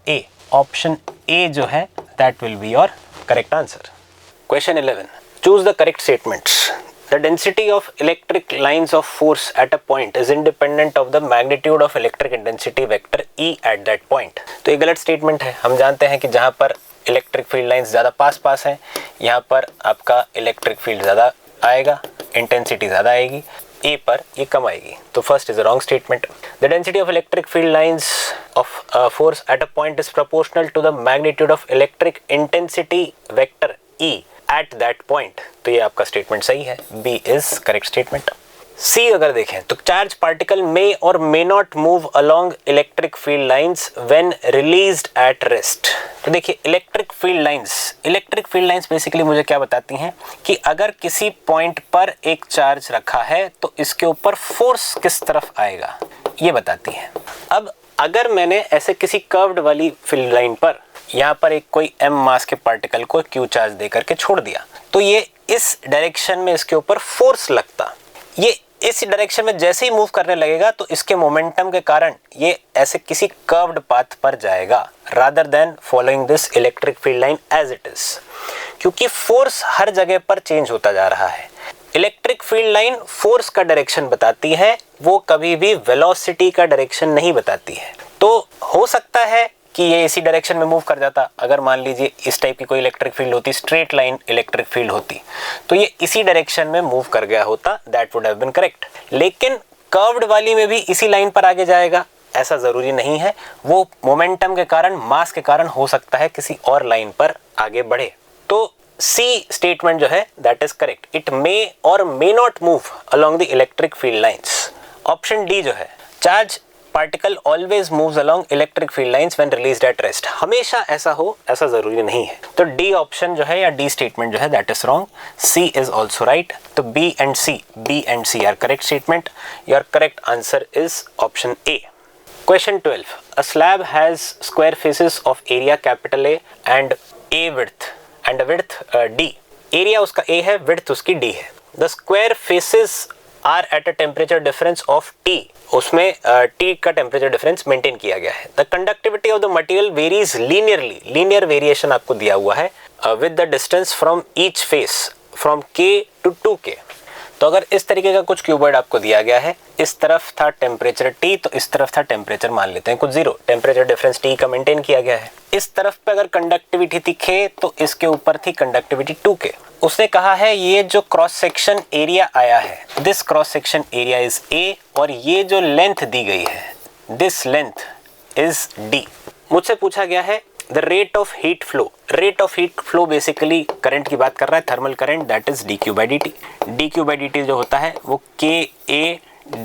ए जो है that will be your correct answer. Question 11, choose the correct statements. The density of electric lines of force at a point is independent of the magnitude of electric intensity vector E at that point। तो ये गलत statement है। हम जानते हैं कि जहाँ पर इलेक्ट्रिक फील्ड लाइंस ज़्यादा पास हैं, यहाँ पर आपका इलेक्ट्रिक फील्ड ज़्यादा आएगा, इंटेंसिटी ज़्यादा आएगी, ए पर ये कम आएगी। तो first is a wrong statement. The density of electric field lines of force at a point is proportional to the magnitude of electric intensity vector E at that point. तो ये आपका स्टेटमेंट सही है, B is correct statement. C अगर देखें तो charge particle may और may not move along electric field lines when released at rest. तो देखिए इलेक्ट्रिक फील्ड लाइंस बेसिकली मुझे क्या बताती हैं कि अगर किसी पॉइंट पर एक चार्ज रखा है तो इसके ऊपर फोर्स किस तरफ आएगा ये बताती है। अब अगर मैंने ऐसे किसी कर्व्ड वाली फील्ड लाइन पर यहाँ पर एक कोई m मास के पार्टिकल को q चार्ज दे करके छोड़ दिया तो ये इस डायरेक्शन में इसके ऊपर फोर्स लगता, ये इस डायरेक्शन में जैसे ही मूव करने लगेगा तो इसके मोमेंटम के कारण ये ऐसे किसी कर्व्ड पाथ पर जाएगा rather than following this electric field line as it is, क्योंकि फोर्स हर जगह पर चेंज होता जा रहा है। इलेक्ट्रिक फील्ड लाइन फोर्स का डायरेक्शन बताती है, वो कभी भी वेलोसिटी का डायरेक्शन नहीं बताती है। तो हो सकता है कि ये इसी डायरेक्शन में मूव कर जाता। अगर मान लीजिए इस टाइप की कोई इलेक्ट्रिक फील्ड होती, स्ट्रेट लाइन इलेक्ट्रिक फील्ड होती, तो ये इसी डायरेक्शन में मूव कर गया होता, that would have been correct. लेकिन कर्व्ड वाली में भी इसी लाइन पर आगे जाएगा ऐसा जरूरी नहीं है, वो मोमेंटम के कारण, मास के कारण हो सकता है किसी और लाइन पर आगे बढ़े। तो सी स्टेटमेंट जो है that is correct, it may और may not move along the electric field lines. Option D जो है, charge particle always moves along electric field lines when released at rest, हमेशा ऐसा हो ऐसा जरूरी नहीं है। तो डी ऑप्शन जो है या डी स्टेटमेंट जो है that is wrong, C is also right. तो B and C are correct statement. Your correct answer is option A. Question 12. A slab has square faces of area capital A and a width D. Area उसका A है, width उसकी D है। The square faces are at a temperature difference of T. उसमें T का temperature difference maintain किया गया है। The conductivity of the material varies linearly. Linear variation आपको दिया हुआ है with the distance from each face from K to 2K. तो अगर इस तरीके का कुछ क्यूबॉइड आपको दिया गया है, इस तरफ था टेम्परेचर T तो इस तरफ था टेम्परेचर मान लेते हैं कुछ 0, टेम्परेचर डिफरेंस T का मेंटेन किया गया है। इस तरफ पे अगर कंडक्टिविटी थी K तो इसके ऊपर थी कंडक्टिविटी 2K। उसने कहा है ये जो क्रॉस सेक्शन एरिया आया है, this cross section area is A और ये जो लेंथ दी गई है, दिस लेंथ इज D। मुझसे पूछा गया है the rate of heat flow. Rate of heat flow basically current की बात कर रहा है, thermal current, that is dq by dt। dq by dt जो होता है वो KA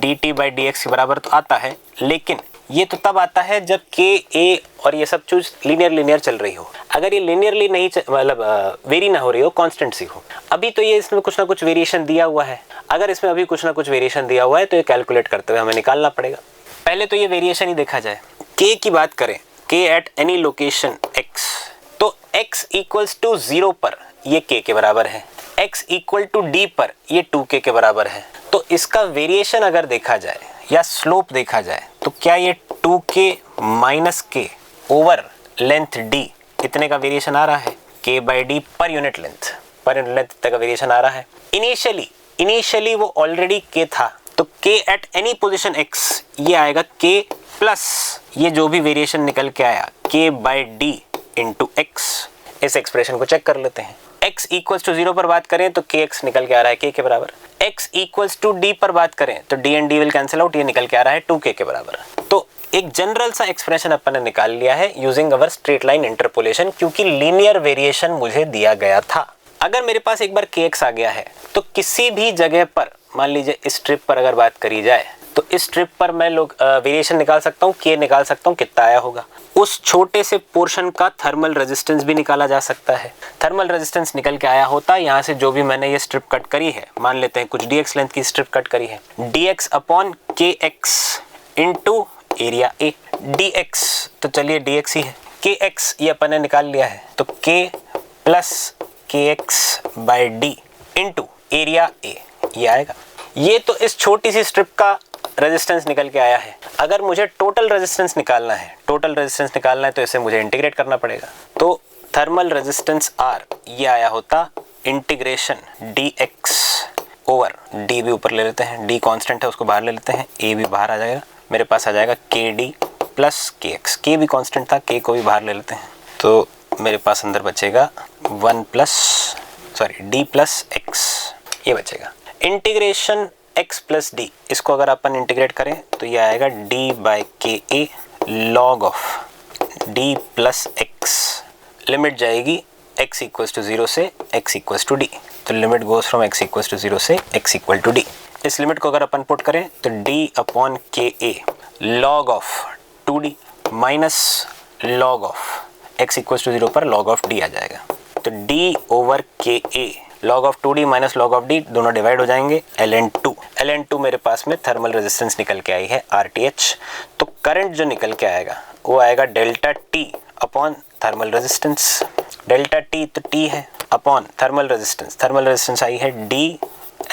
dt by dx के बराबर तो आता है, लेकिन ये तो तब आता है जब KA और ये सब चीज लीनियर चल रही हो। अगर ये लीनियरली नहीं मतलब वेरी ना हो रही हो, कांस्टेंट सी हो। अभी तो ये इसमें कुछ ना कुछ वेरिएशन दिया हुआ है, अगर इसमें अभी कुछ ना कुछ वेरिएशन दिया हुआ है तो ये कैलकुलेट करते हुए हमें निकालना पड़ेगा। पहले तो ये वेरिएशन ही देखा जाए। K की बात करें, K at any location x, तो x इक्वल्स टू 0 पर ये K के बराबर है, x इक्वल टू D पर ये 2K के बराबर है। तो इसका वेरिएशन अगर देखा जाए या स्लोप देखा जाए तो क्या ये 2K minus K over length D इतने का वेरिएशन आ रहा है, K by D per unit length तक का वेरिएशन आ रहा है। इनिशियली वो ऑलरेडी K था, तो K at any position x ये आएगा K प्लस ये जो भी वेरिएशन निकल के आया K by D into x। इस एक्सप्रेशन को चेक कर लेते हैं। x इक्वल्स टू 0 पर बात करें तो kx निकल के आ रहा है K के बराबर। x इक्वल्स टू D पर बात करें तो D and D will cancel out, ये निकल के आ रहा है 2K के बराबर। तो एक जनरल सा एक्सप्रेशन अपन ने निकाल लिया है using our straight line interpolation, क्योंकि लीनियर वेरिएशन मुझे दिया गया था। अगर मेरे पास एक बार kx आ गया है तो किसी भी जगह पर, मान लीजिए इस ट्रिप पर अगर बात करी जाए तो इस ट्रिप पर मैं वेरिएशन निकाल सकता हूँ, K निकाल सकता हूँ कितना आया होगा। उस छोटे से पोर्शन का थर्मल रेजिस्टेंस भी निकाला जा सकता है। थर्मल रेजिस्टेंस निकल के आया होता यहाँ से, जो भी मैंने ये स्ट्रिप कट करी है, मान लेते हैं कुछ dx लेंथ की स्ट्रिप कट करी है, dx upon kx into area A dx, तो चलिए dx ही है, kx ये अपन ने निकाल लिया है, तो k plus kx by d into area A ये आएगा। ये तो इस छोटी सी स्ट्रिप का रेजिस्टेंस निकल के आया है। अगर मुझे टोटल रेजिस्टेंस निकालना है तो इसे मुझे इंटीग्रेट करना पड़ेगा। तो थर्मल रेजिस्टेंस R ये आया होता इंटीग्रेशन dx ओवर d भी ऊपर ले लेते हैं, d कांस्टेंट है उसको बाहर ले लेते हैं, a भी बाहर आ जाएगा, मेरे पास आ जाएगा kd प्लस kx। k भी कांस्टेंट था, k को भी बाहर ले लेते हैं, तो मेरे पास अंदर बचेगा d प्लस x ये बचेगा। इंटीग्रेशन x प्लस डी, इसको अगर अपन इंटीग्रेट करें तो ये आएगा d by K A log of d plus x। Limit जाएगी x इक्वल्स टू 0 से x इक्वल्स टू d, तो limit goes from x equals to 0 से x इक्वल टू d। इस लिमिट को अगर अपन पुट करें तो d upon K A log of 2d minus log of x equals to 0 पर लॉग ऑफ d आ जाएगा। तो d over K A log of 2d minus log of d दोनों डिवाइड हो जाएंगे, ln2 मेरे पास में थर्मल रेजिस्टेंस निकल के आई है RTH। तो करंट जो निकल के आएगा वो आएगा delta T upon thermal resistance. Delta T तो T है अपॉन थर्मल रेजिस्टेंस आई है D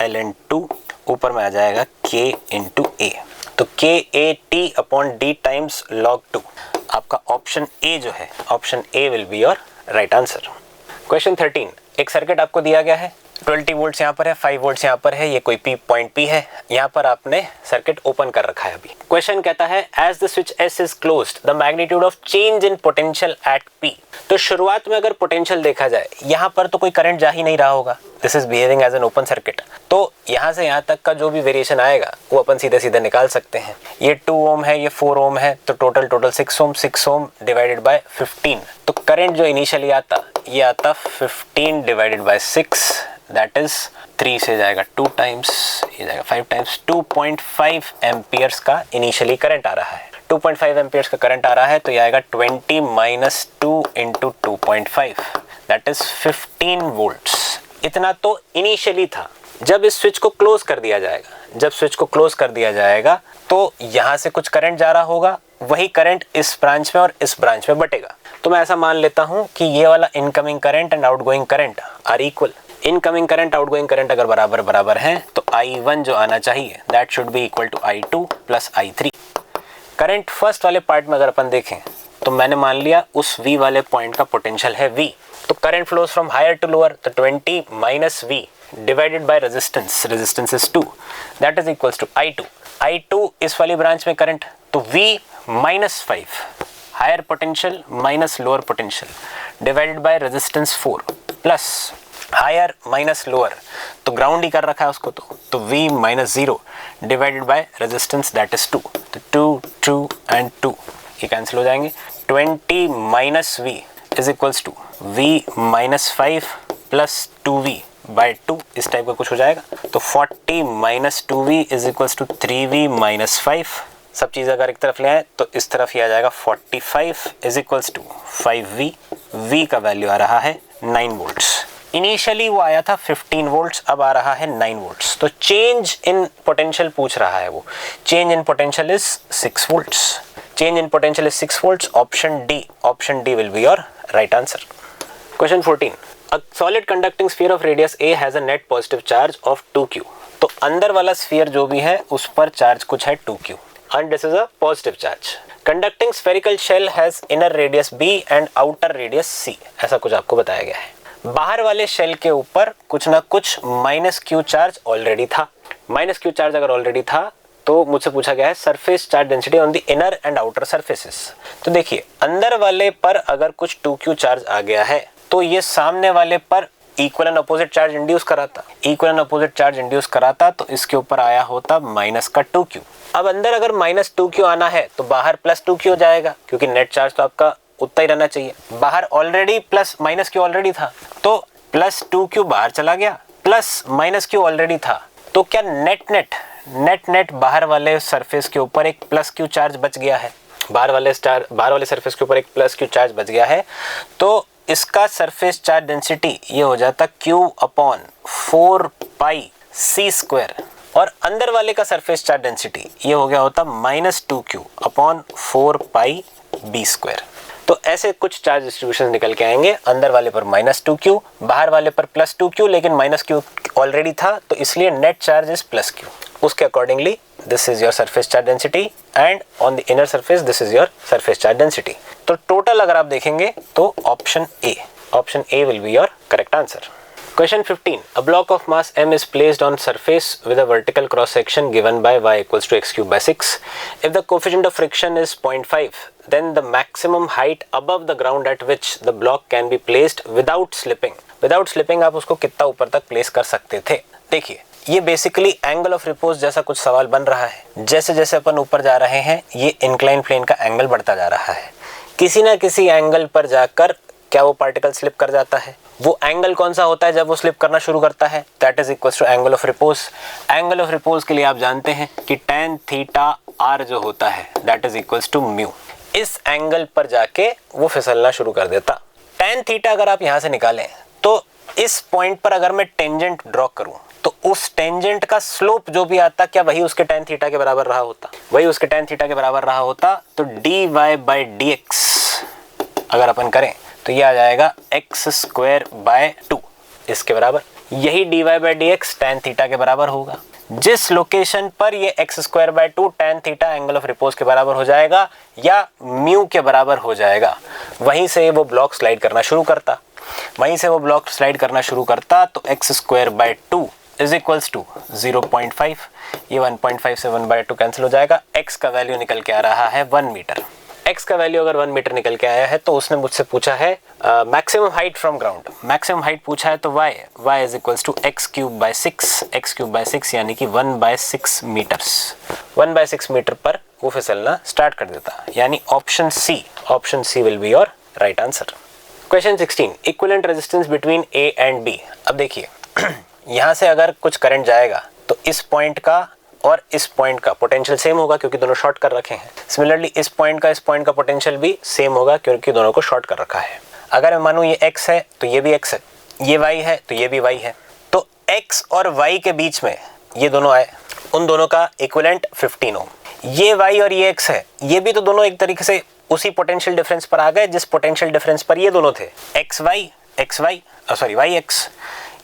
ln2, ऊपर में आ जाएगा K इंटू A। तो KAT upon D times log 2। आपका ऑप्शन A जो है, option A will be your right answer. Question 13, एक सर्किट आपको दिया गया है, 20 वोल्ट्स यहाँ पर है, 5 वोल्ट्स यहाँ पर है, ये कोई पॉइंट P है, यहाँ पर आपने सर्किट ओपन कर रखा है। अभी क्वेश्चन कहता है as the switch S is closed the magnitude of change in potential at P। तो शुरुआत में अगर पोटेंशियल देखा जाए, यहाँ पर तो कोई करंट जा ही नहीं रहा होगा, this is behaving as an open circuit, तो यहाँ से यहाँ तक का जो भी वेरिएशन आएगा वो अपन सीधे सीधे निकाल सकते हैं। ये 2 ओम है, ये 4 ओम है, तो टोटल 6 ओम डिवाइडेड बाय 15, तो करंट जो इनिशियली आता ये आता 15 डिवाइडेड बाय 6, दैट इज 3 से जाएगा 2 टाइम्स, ये जाएगा 5 टाइम्स, 2.5 एम्पियर्स का इनिशियली करंट आ रहा है। 2.5 एम्पियर्स का करंट आ रहा है, तो ये आएगा 20 minus 2 into 2.5, that is 15 volts. इतना तो इनिशियली था। जब इस स्विच को क्लोज कर दिया जाएगा, जब स्विच को क्लोज कर दिया जाएगा तो यहाँ से कुछ करंट जा रहा होगा, वही करंट इस ब्रांच में और इस ब्रांच में बटेगा। तो मैं ऐसा मान लेता हूँ कि ये वाला incoming current and outgoing current are equal. Incoming current outgoing current अगर बराबर हैं तो I1 जो आना चाहिए that should be equal to I2 plus I3। Current first वाले पार्ट में अगर अपन देखें तो मैंने मान लिया उस V वाले पॉइंट का पोटेंशियल है V, तो current flows from higher to lower, तो 20 minus V divided by resistance, resistance is 2, that is equals to I2। I2 इस वाली ब्रांच में करंट, तो V minus 5 higher potential minus lower potential divided by resistance 4 plus higher minus lower, तो ground ही कर रखा है उसको, तो V minus 0 divided by resistance that is 2, तो 2 एंड 2 ये कैंसिल हो जाएंगे। 20 minus V is equals to V minus 5 plus 2V by 2, इस टाइप का कुछ हो जाएगा। तो 40 minus 2V is equals to 3V minus 5। सब चीज़ अगर एक तरफ ले आए तो इस तरफ ही आ जाएगा 45 is equals to 5V। V का वैल्यू आ रहा है 9 वोल्ट्स। इनिशियली वो आया था 15 वोल्ट्स, अब आ रहा है 9 वोल्ट्स। तो चेंज इन पोटेंशियल पूछ रहा है वो। Change in potential is 6 volts. Change in potential is 6 volts. Option D will be your right answer. Question 14, a solid conducting sphere of radius A has a net positive charge of 2Q। तो अंदर वाला sphere जो भी है उस पर charge कुछ है 2Q and this is a positive charge. Conducting spherical shell has inner radius B and outer radius C. ऐसा कुछ आपको बताया गया है। बाहर वाले शेल के ऊपर कुछ ना कुछ माइनस Q चार्ज ऑलरेडी था। माइनस Q चार्ज अगर ऑलरेडी था तो मुझसे पूछा गया है surface charge density on the inner and outer surfaces. तो देखिए अंदर वाले पर अगर कुछ 2Q चार्ज आ गया है तो ये सामने वाले पर equal and opposite charge induce कराता। Equal and opposite charge induce कराता तो इसके ऊपर आया होता माइनस का 2Q। अब अंदर अगर माइनस 2Q आना है तो बाहर प्लस 2Q हो जाएगा, क्योंकि नेट चार्ज तो आपका उतना ही रहना चाहिए। बाहर already plus minus Q already था, तो प्लस 2Q बाहर चला गया, प्लस माइनस Q ऑलरेडी था, तो क्या नेट बाहर वाले सरफेस के ऊपर एक प्लस Q चार्ज बच गया है। बाहर वाले सरफेस के ऊपर एक प्लस Q चार्ज बच गया है, तो इसका सरफेस चार्ज डेंसिटी ये हो जाता Q अपॉन 4 पाई C स्क्वायर, और अंदर वाले का सरफेस चार्ज डेंसिटी ये हो गया होता माइनस 2Q अपॉन 4 पाई B स्क्वायर। तो ऐसे कुछ चार्ज डिस्ट्रीब्यूशन निकल के आएंगे, अंदर वाले पर माइनस 2Q, बाहर वाले पर प्लस 2Q, लेकिन माइनस Q ऑलरेडी था तो इसलिए net charge is plus Q। उसके accordingly this is your surface charge density and on the inner surface this is your surface charge density. तो टोटल अगर आप देखेंगे तो option A will be your correct answer. Question 15. A block of mass m is placed on surface with a vertical cross section given by y equals to x cube by 6. If the coefficient of friction is 0.5, then the maximum height above the ground at which the block can be placed without slipping. Without slipping आप उसको कितना ऊपर तक place कर सकते थे। देखिए ये बेसिकली एंगल ऑफ रिपोज जैसा कुछ सवाल बन रहा है। जैसे जैसे अपन ऊपर जा रहे हैं ये इंक्लाइन प्लेन का एंगल बढ़ता जा रहा है। किसी ना किसी एंगल पर जाकर क्या वो पार्टिकल स्लिप कर जाता है। वो एंगल कौन सा होता है जब वो स्लिप करना शुरू करता है, that is equals to angle of repose. Angle of repose के लिए आप जानते हैं कि tan थीटा r जो होता है that is equals to mu. इस एंगल पर जाके वो फिसलना शुरू कर देता। tan थीटा अगर आप यहाँ से निकालें तो इस पॉइंट पर अगर मैं टेंजेंट ड्रॉ करूं तो उस टेंजेंट का स्लोप जो भी आता क्या वही उसके tan थीटा के बराबर रहा होता, वही उसके tan थीटा के बराबर रहा होता। तो dy बाई dx अगर अपन करें तो ये आ जाएगा x स्क्वायर बाय 2 इसके बराबर। यही dy by dx tan theta के बराबर होगा। जिस लोकेशन पर ये x square by 2 tan theta angle of repose के बराबर हो जाएगा या म्यू के बराबर हो जाएगा, वहीं से वो ब्लॉक स्लाइड करना शुरू करता। वहीं से वो ब्लॉक स्लाइड करना शुरू करता तो x square by 2 is equals to 0.5, ये 1.5 से 1/2 कैंसिल हो जाएगा। एक्स का वैल्यू निकल के आ रहा है 1 मीटर। एक्स का वैल्यू अगर 1 मीटर निकल के आया है तो उसने मुझसे पूछा है maximum height from ground. Maximum height पूछा है तो y is equals to x cube by 6 यानी कि 1/6 मीटर्स। 1/6 मीटर पर वो फिसलना स्टार्ट कर देता, यानी option C will be your right answer. Question 16, equivalent resistance between A and B. अब देखिए यहाँ से अगर कुछ करंट जाएगा तो इस पॉइंट का और इस पॉइंट का पोटेंशियल सेम होगा क्योंकि दोनों शॉर्ट कर रखे हैं। सिमिलरली इस पॉइंट का पोटेंशियल भी सेम होगा क्योंकि दोनों को शॉर्ट कर रखा है। अगर मैं मानूं ये x है तो ये भी x है, ये y है तो ये भी y है, तो x और y के बीच में ये दोनों आए, उन दोनों का इक्विवेलेंट 15 ओम। ये y और ये x है, ये भी तो दोनों एक तरीके से उसी पोटेंशियल डिफरेंस पर आ गए जिस पोटेंशियल डिफरेंस पर ये दोनों थे, yx।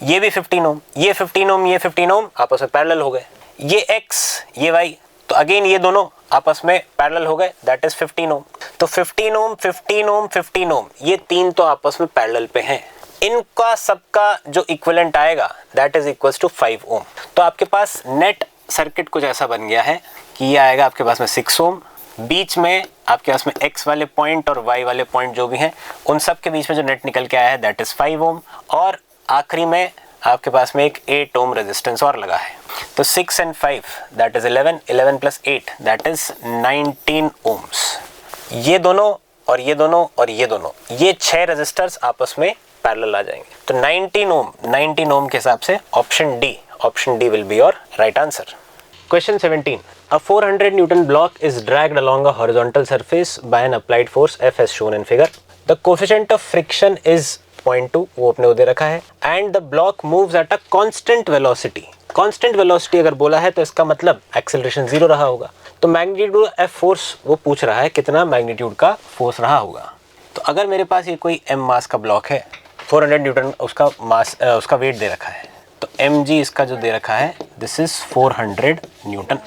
ये भी 15 ओम, ये 15 ओम, ये 15 ओम आपस में पैरेलल हो गए। ये x ये y, तो अगेन ये दोनों आपस में पैरेलल हो गए, दैट इज 15 ओम। तो 15 ओम 15 ओम 15 ओम ये तीन तो आपस में पैरेलल पे हैं। इनका सबका जो इक्विवेलेंट आएगा दैट इज इक्वल्स टू 5 ओम। तो आपके पास नेट सर्किट कुछ ऐसा बन गया है कि ये आएगा आपके पास में 6 ओम, बीच में आपके पास में x वाले पॉइंट और y वाले पॉइंट जो भी हैं उन सब के बीच में जो नेट निकल के आया है दैट इज 5 ओम, और आखिरी में आपके पास में एक 8 ओम रेजिस्टेंस और लगा है। तो 6 and 5 that is 11 plus 8 that is 19 ohms. ये दोनों और ये दोनों और ये दोनों, ये 6 रेजिस्टर्स आपस में पैरेलल आ जाएंगे। तो 19 ओम के हिसाब से option D will be your right answer. Question 17. A 400 Newton block is dragged along a horizontal surface by an applied force F as shown in figure. The coefficient of friction is 0.2, वो अपने उधर रखा है, and the block moves at a constant velocity. Constant velocity अगर बोला है तो इसका मतलब acceleration 0 रहा होगा। तो magnitude F force वो पूछ रहा है कितना magnitude का force रहा होगा। तो अगर मेरे पास ये कोई m मास का ब्लॉक है, 400 न्यूटन उसका मास उसका वेट दे रखा है, तो mg इसका जो दे रखा है दिस इज 400 न्यूटन।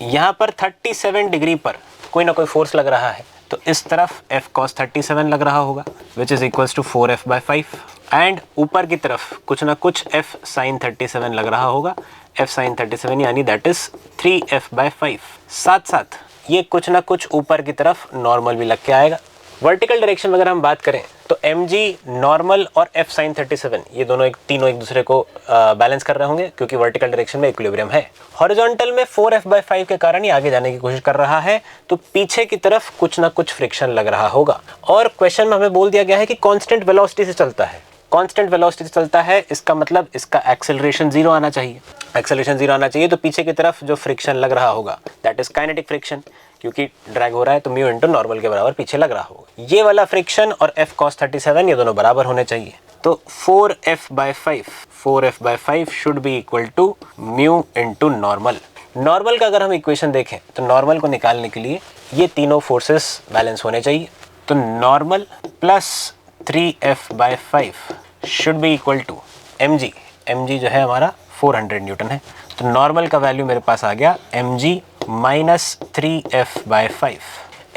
यहाँ पर 37 डिग्री पर कोई ना कोई फोर्स लग रहा है, तो इस तरफ F cos 37 लग रहा होगा which is equals to 4F/5, and ऊपर की तरफ कुछ ना कुछ F sin 37 लग रहा होगा, F sin 37 यानी दैट इज 3F/5। साथ साथ ये कुछ ना कुछ ऊपर की तरफ नॉर्मल भी लग के आएगा। वर्टिकल डायरेक्शन में अगर हम बात करें तो mg नॉर्मल और F sin 37 ये दोनों तीनों एक दूसरे को बैलेंस कर रहे होंगे क्योंकि वर्टिकल डायरेक्शन में इक्विलिब्रियम है। हॉरिजॉन्टल में 4F/5 के कारण ये आगे जाने की कोशिश कर रहा है, तो पीछे की तरफ कुछ ना कुछ फ्रिक्शन लग रहा होगा। और क्वेश्चन में हमें बोल दिया गया है कि कांस्टेंट वेलोसिटी से चलता है। कांस्टेंट वेलोसिटी से चलता है इसका मतलब इसका एक्सेलरेशन 0 आना चाहिए। एक्सेलरेशन 0 आना चाहिए तो पीछे की तरफ जो फ्रिक्शन लग रहा होगा दैट इज काइनेटिक फ्रिक्शन, क्योंकि ड्रैग हो रहा है तो म्यू इनटू नॉर्मल के बराबर पीछे लग रहा होगा। ये वाला फ्रिक्शन और F cos 37 ये दोनों बराबर होने चाहिए। तो 4F/5 should be equal to mu into normal. Normal का अगर हम इक्वेशन देखें तो नॉर्मल को निकालने के लिए ये तीनों फोर्सेस बैलेंस होने चाहिए। तो normal plus 3F/5 should be equal to mg जो है हमारा 400 न्यूटन है। तो नॉर्मल का वैल्यू मेरे पास आ गया mg minus 3F/5।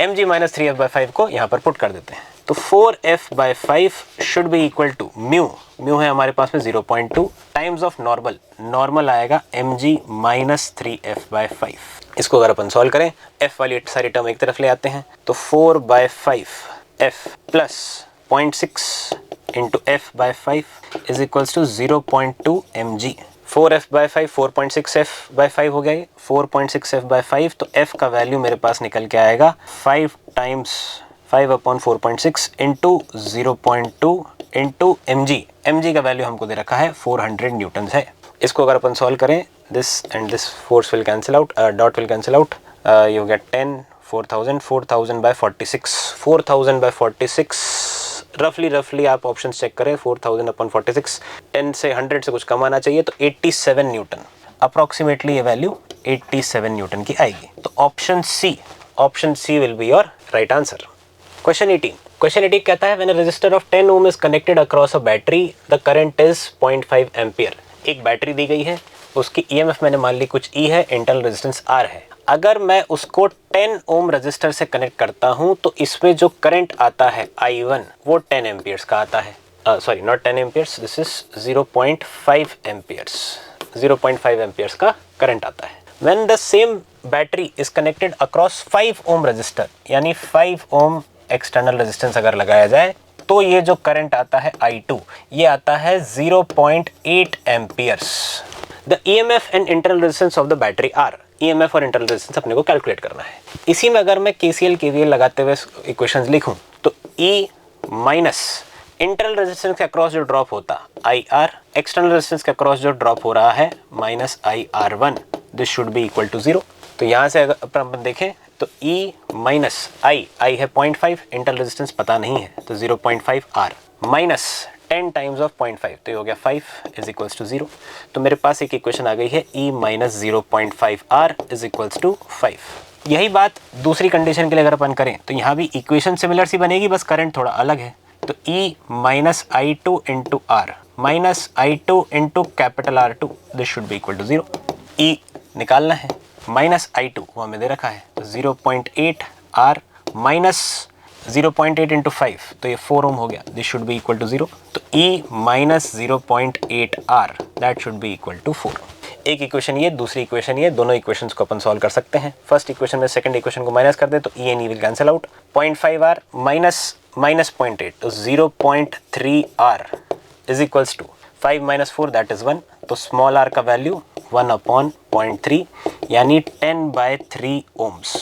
mg minus 3F/5 को यहाँ पर पुट कर देते हैं, तो 4F/5 should be equal to mu है हमारे पास में 0.2 टाइम्स ऑफ नॉर्मल आएगा mg माइनस 3F/5। इसको अगर अपन सॉल्व करें f वाली सारी टर्म एक तरफ ले आते हैं, तो 4/5 f plus 0.6 into F/5 is equals to 0.2 mg। 4F/5 4.6F/5 हो गया, ये 4.6F/5, तो F का वैल्यू मेरे पास निकल के आएगा 5 टाइम्स 5/4.6 इंटू 0.2 इंटू mg का वैल्यू हमको दे रखा है 400 न्यूटन है। इसको अगर अपन सॉल्व करें this and this force will cancel out, dot will cancel out, you get 10 4,000/46 4,000/46 रफली आप ऑप्शंस चेक करें। 4,000/46 10 से 100 से कुछ कम आना चाहिए, तो 87 न्यूटन अप्रॉक्सीमेटली ये वैल्यू 87 न्यूटन की आएगी। तो option C will be your right answer. Question 18 कहता है when a resistor of 10 ohm is connected across a battery the current is 0.5 ampere. एक बैटरी दी गई है, उसकी ईएमएफ मैंने मान ली कुछ ई है, इंटरनल रेजिस्टेंस आर है। अगर मैं उसको 10 ओम रजिस्टर से कनेक्ट करता हूं तो इसमें जो करंट आता है I1 वो 10 एम्पियर्स का आता है। Sorry not 10 amperes, this is 0.5 amperes, 0.5 amperes का करंट आता है। When the same battery is connected across 5 ohm resistor, यानी 5 ओम एक्सटर्नल रेजिस्टेंस अगर लगाया जाए तो ये जो करंट आता है I2 ये आता है 0.8 amperes. The EMF and internal resistance of the battery are, EMF और इंटरनल रेजिस्टेंस अपने को कैलकुलेट करना है। इसी में अगर मैं KCL KVL लगाते हुए इक्वेशंस लिखूं तो E माइनस इंटरनल रेजिस्टेंस के अक्रॉस जो ड्रॉप होता IR, एक्सटर्नल रेजिस्टेंस के अक्रॉस जो ड्रॉप हो रहा है minus IR1, this should be equal to 0। तो यहाँ से अगर अपन देखें तो E माइनस I है 0.5, इंटरनल रेजिस्टेंस पता नहीं है तो 0.5 R माइनस 10 टाइम्स ऑफ 0.5 तो ये हो गया 5 इज इक्वल्स टू 0। तो मेरे पास एक इक्वेशन आ गई है E minus 0.5 R is equals to 5। यही बात दूसरी कंडीशन के लिए अगर अपन करें तो यहाँ भी इक्वेशन सिमिलर सी बनेगी, बस करंट थोड़ा अलग है। तो E minus I2 into R minus I2 into capital R2, this should be equal to 0। E निकालना है, माइनस I2 वो हमें दे रखा है तो 0.8 R माइनस 0.8 इंटू 5 तो ये 4 ओम हो गया, this should be equal to 0। तो E minus 0.8 R that should be equal to 4। एक इक्वेशन ये, दूसरी इक्वेशन ये, दोनों इक्वेशंस को अपन सॉल्व कर सकते हैं। फर्स्ट इक्वेशन में सेकंड इक्वेशन को माइनस कर दे तो E and E will cancel out. 0.5 R minus 0.8 तो 0.3 R is equals to 5 minus 4 that is 1। तो स्मॉल r का वैल्यू 1/0.3 यानी 10/3 ओम्स,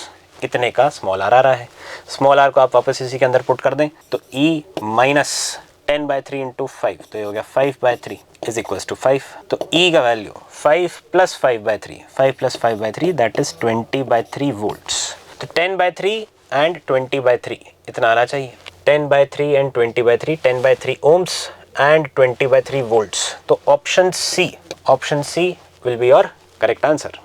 इतने का स्मॉल r आ रहा है। स्मॉल r को आप वापस इसी के अंदर पुट कर दें तो E माइनस 10/3 इंटू 5 तो ये हो गया 5/3 इज इक्वल्स टू 5। तो E का value 5 plus 5/3, 5 plus 5/3 that is 20/3 volts. तो 10/3 एंड 20/3 इतना आना चाहिए। 10/3 एंड 20/3, 10/3 ओम्स एंड 20/3 वोल्ट्स। तो option C will be your correct answer.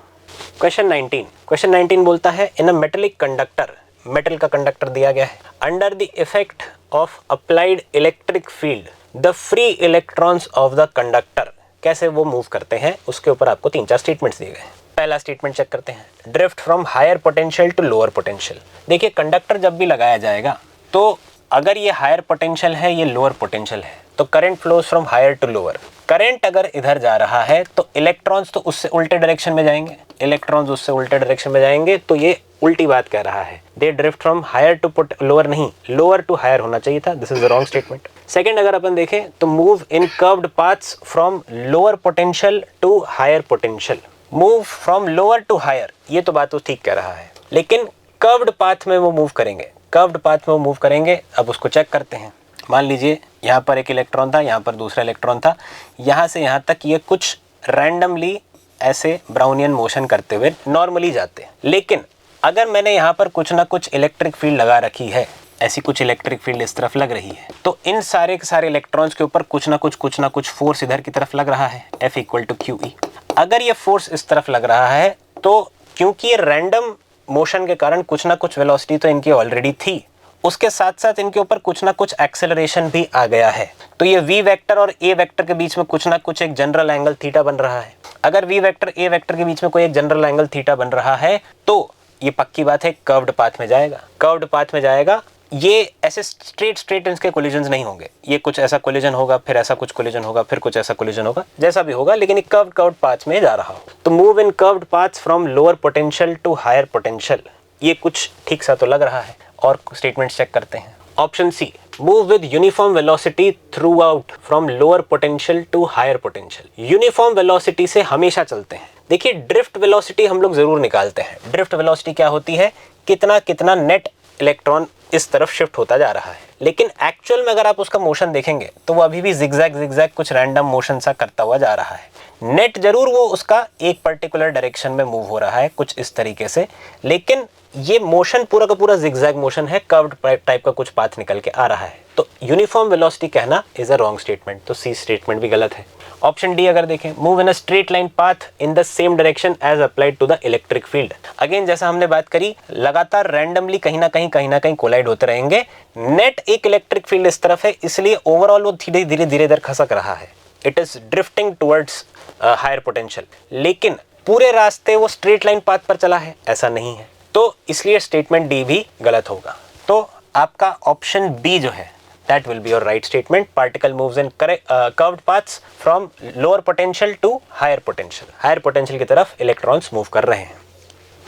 Question 19 बोलता है in a metallic conductor, metal का कंडक्टर दिया गया है, under the effect of applied electric field the free electrons of the conductor, कैसे वो move करते हैं उसके ऊपर आपको 3-4 स्टेटमेंट्स दिए गए हैं। पहला स्टेटमेंट चेक करते हैं, drift from higher potential to lower potential. देखिए कंडक्टर जब भी लगाया जाएगा तो अगर ये हायर पोटेंशियल है, ये लोअर पोटेंशियल है, तो current flows from higher to lower. Current अगर इधर जा रहा है तो इलेक्ट्रॉन्स तो उससे उल्टे डायरेक्शन में जाएंगे, इलेक्ट्रॉन्स उससे उल्टे डायरेक्शन में जाएंगे, तो ये उल्टी बात कह रहा है। They drift from higher to lower नहीं, लोअर टू हायर होना चाहिए था, this is the wrong statement. Second अगर अपन देखें तो move in curved paths from lower potential to higher potential. Move from lower to higher, ये तो बात वो ठीक कह रहा है, लेकिन कर्व्ड पाथ में वो मूव करेंगे, कर्व्ड पाथ में वो मूव करेंगे। अब उसको चेक करते हैं। मान लीजिए यहाँ पर एक इलेक्ट्रॉन था, यहाँ पर दूसरा इलेक्ट्रॉन था, यहाँ से यहाँ तक ये कुछ रैंडमली ऐसे ब्राउनियन मोशन करते हुए नॉर्मली जाते। लेकिन अगर मैंने यहाँ पर कुछ ना कुछ इलेक्ट्रिक फील्ड लगा रखी है, ऐसी कुछ इलेक्ट्रिक फील्ड इस तरफ लग रही है, तो इन सारे के सारे इलेक्ट्रॉन्स के ऊपर कुछ ना कुछ फोर्स इधर की तरफ लग रहा है, F इक्वल टू QE। अगर ये फोर्स इस तरफ लग रहा है तो क्योंकि ये रैंडम मोशन के कारण कुछ ना कुछ वेलोसिटी तो इनकी ऑलरेडी थी, उसके साथ साथ इनके ऊपर कुछ ना कुछ एक्सेलरेशन भी आ गया है, तो ये V वेक्टर और A वेक्टर के बीच में कुछ ना कुछ एक जनरल एंगल थीटा बन रहा है। अगर V वेक्टर A वेक्टर के बीच में कोई एक जनरल एंगल थीटा बन रहा है तो ये पक्की बात है कर्व्ड पाथ में जाएगा, कर्व्ड पाथ में जाएगा। ये ऐसे स्ट्रेट इनके कोलिजन्स नहीं होंगे, ये कुछ ऐसा कोलिजन होगा, फिर ऐसा कुछ कोलिजन होगा, फिर कुछ ऐसा कोलिजन होगा, जैसा भी होगा, लेकिन एक कर्व्ड पाथ में जा रहा हो। तो move in curved paths from lower potential to higher potential, ये कुछ ठीक सा तो लग रहा है। और स्टेटमेंट चेक करते हैं। Option C, move with uniform velocity throughout from lower potential to higher potential. Uniform velocity से हमेशा चलते हैं। देखिए ड्रिफ्ट वेलोसिटी हम लोग जरूर निकालते हैं। ड्रिफ्ट वेलोसिटी क्या होती है, कितना नेट इलेक्ट्रॉन इस तरफ शिफ्ट होता जा रहा है, लेकिन एक्चुअल में अगर आप उसका मोशन देखेंगे तो वो अभी भी जिगजैग कुछ रैंडम मोशन सा करता हुआ जा रहा है। नेट जरूर वो उसका एक पर्टिकुलर डायरेक्शन में मूव हो रहा है कुछ इस तरीके से, लेकिन ये मोशन पूरा का पूरा जिगजैग मोशन है, कर्व्ड टाइप का कुछ पाथ निकल के आ रहा है। तो यूनिफॉर्म वेलोसिटी कहना इज अ रॉन्ग स्टेटमेंट, तो सी स्टेटमेंट भी गलत है। ऑप्शन डी अगर देखें, move in a straight line path in the same direction as applied to the electric field. Again जैसा हमने बात करी, लगातार रैंडमली कहीं ना कहीं कोलाइड होते रहेंगे। नेट एक इलेक्ट्रिक फील्ड इस तरफ है, इसलिए ओवरऑल वो धीरे धीरे खसक रहा है। It is drifting towards higher potential, लेकिन पूरे रास्ते वो स्ट्रेट लाइन पाथ पर चला है, ऐसा नहीं है। तो इसलिए स्टेटमेंट डी भी गलत होगा। तो आपका ऑप्शन बी जो है That will be your right statement. Particle moves in curved paths from lower potential to higher potential. Higher potential की तरफ electrons move कर रहे हैं.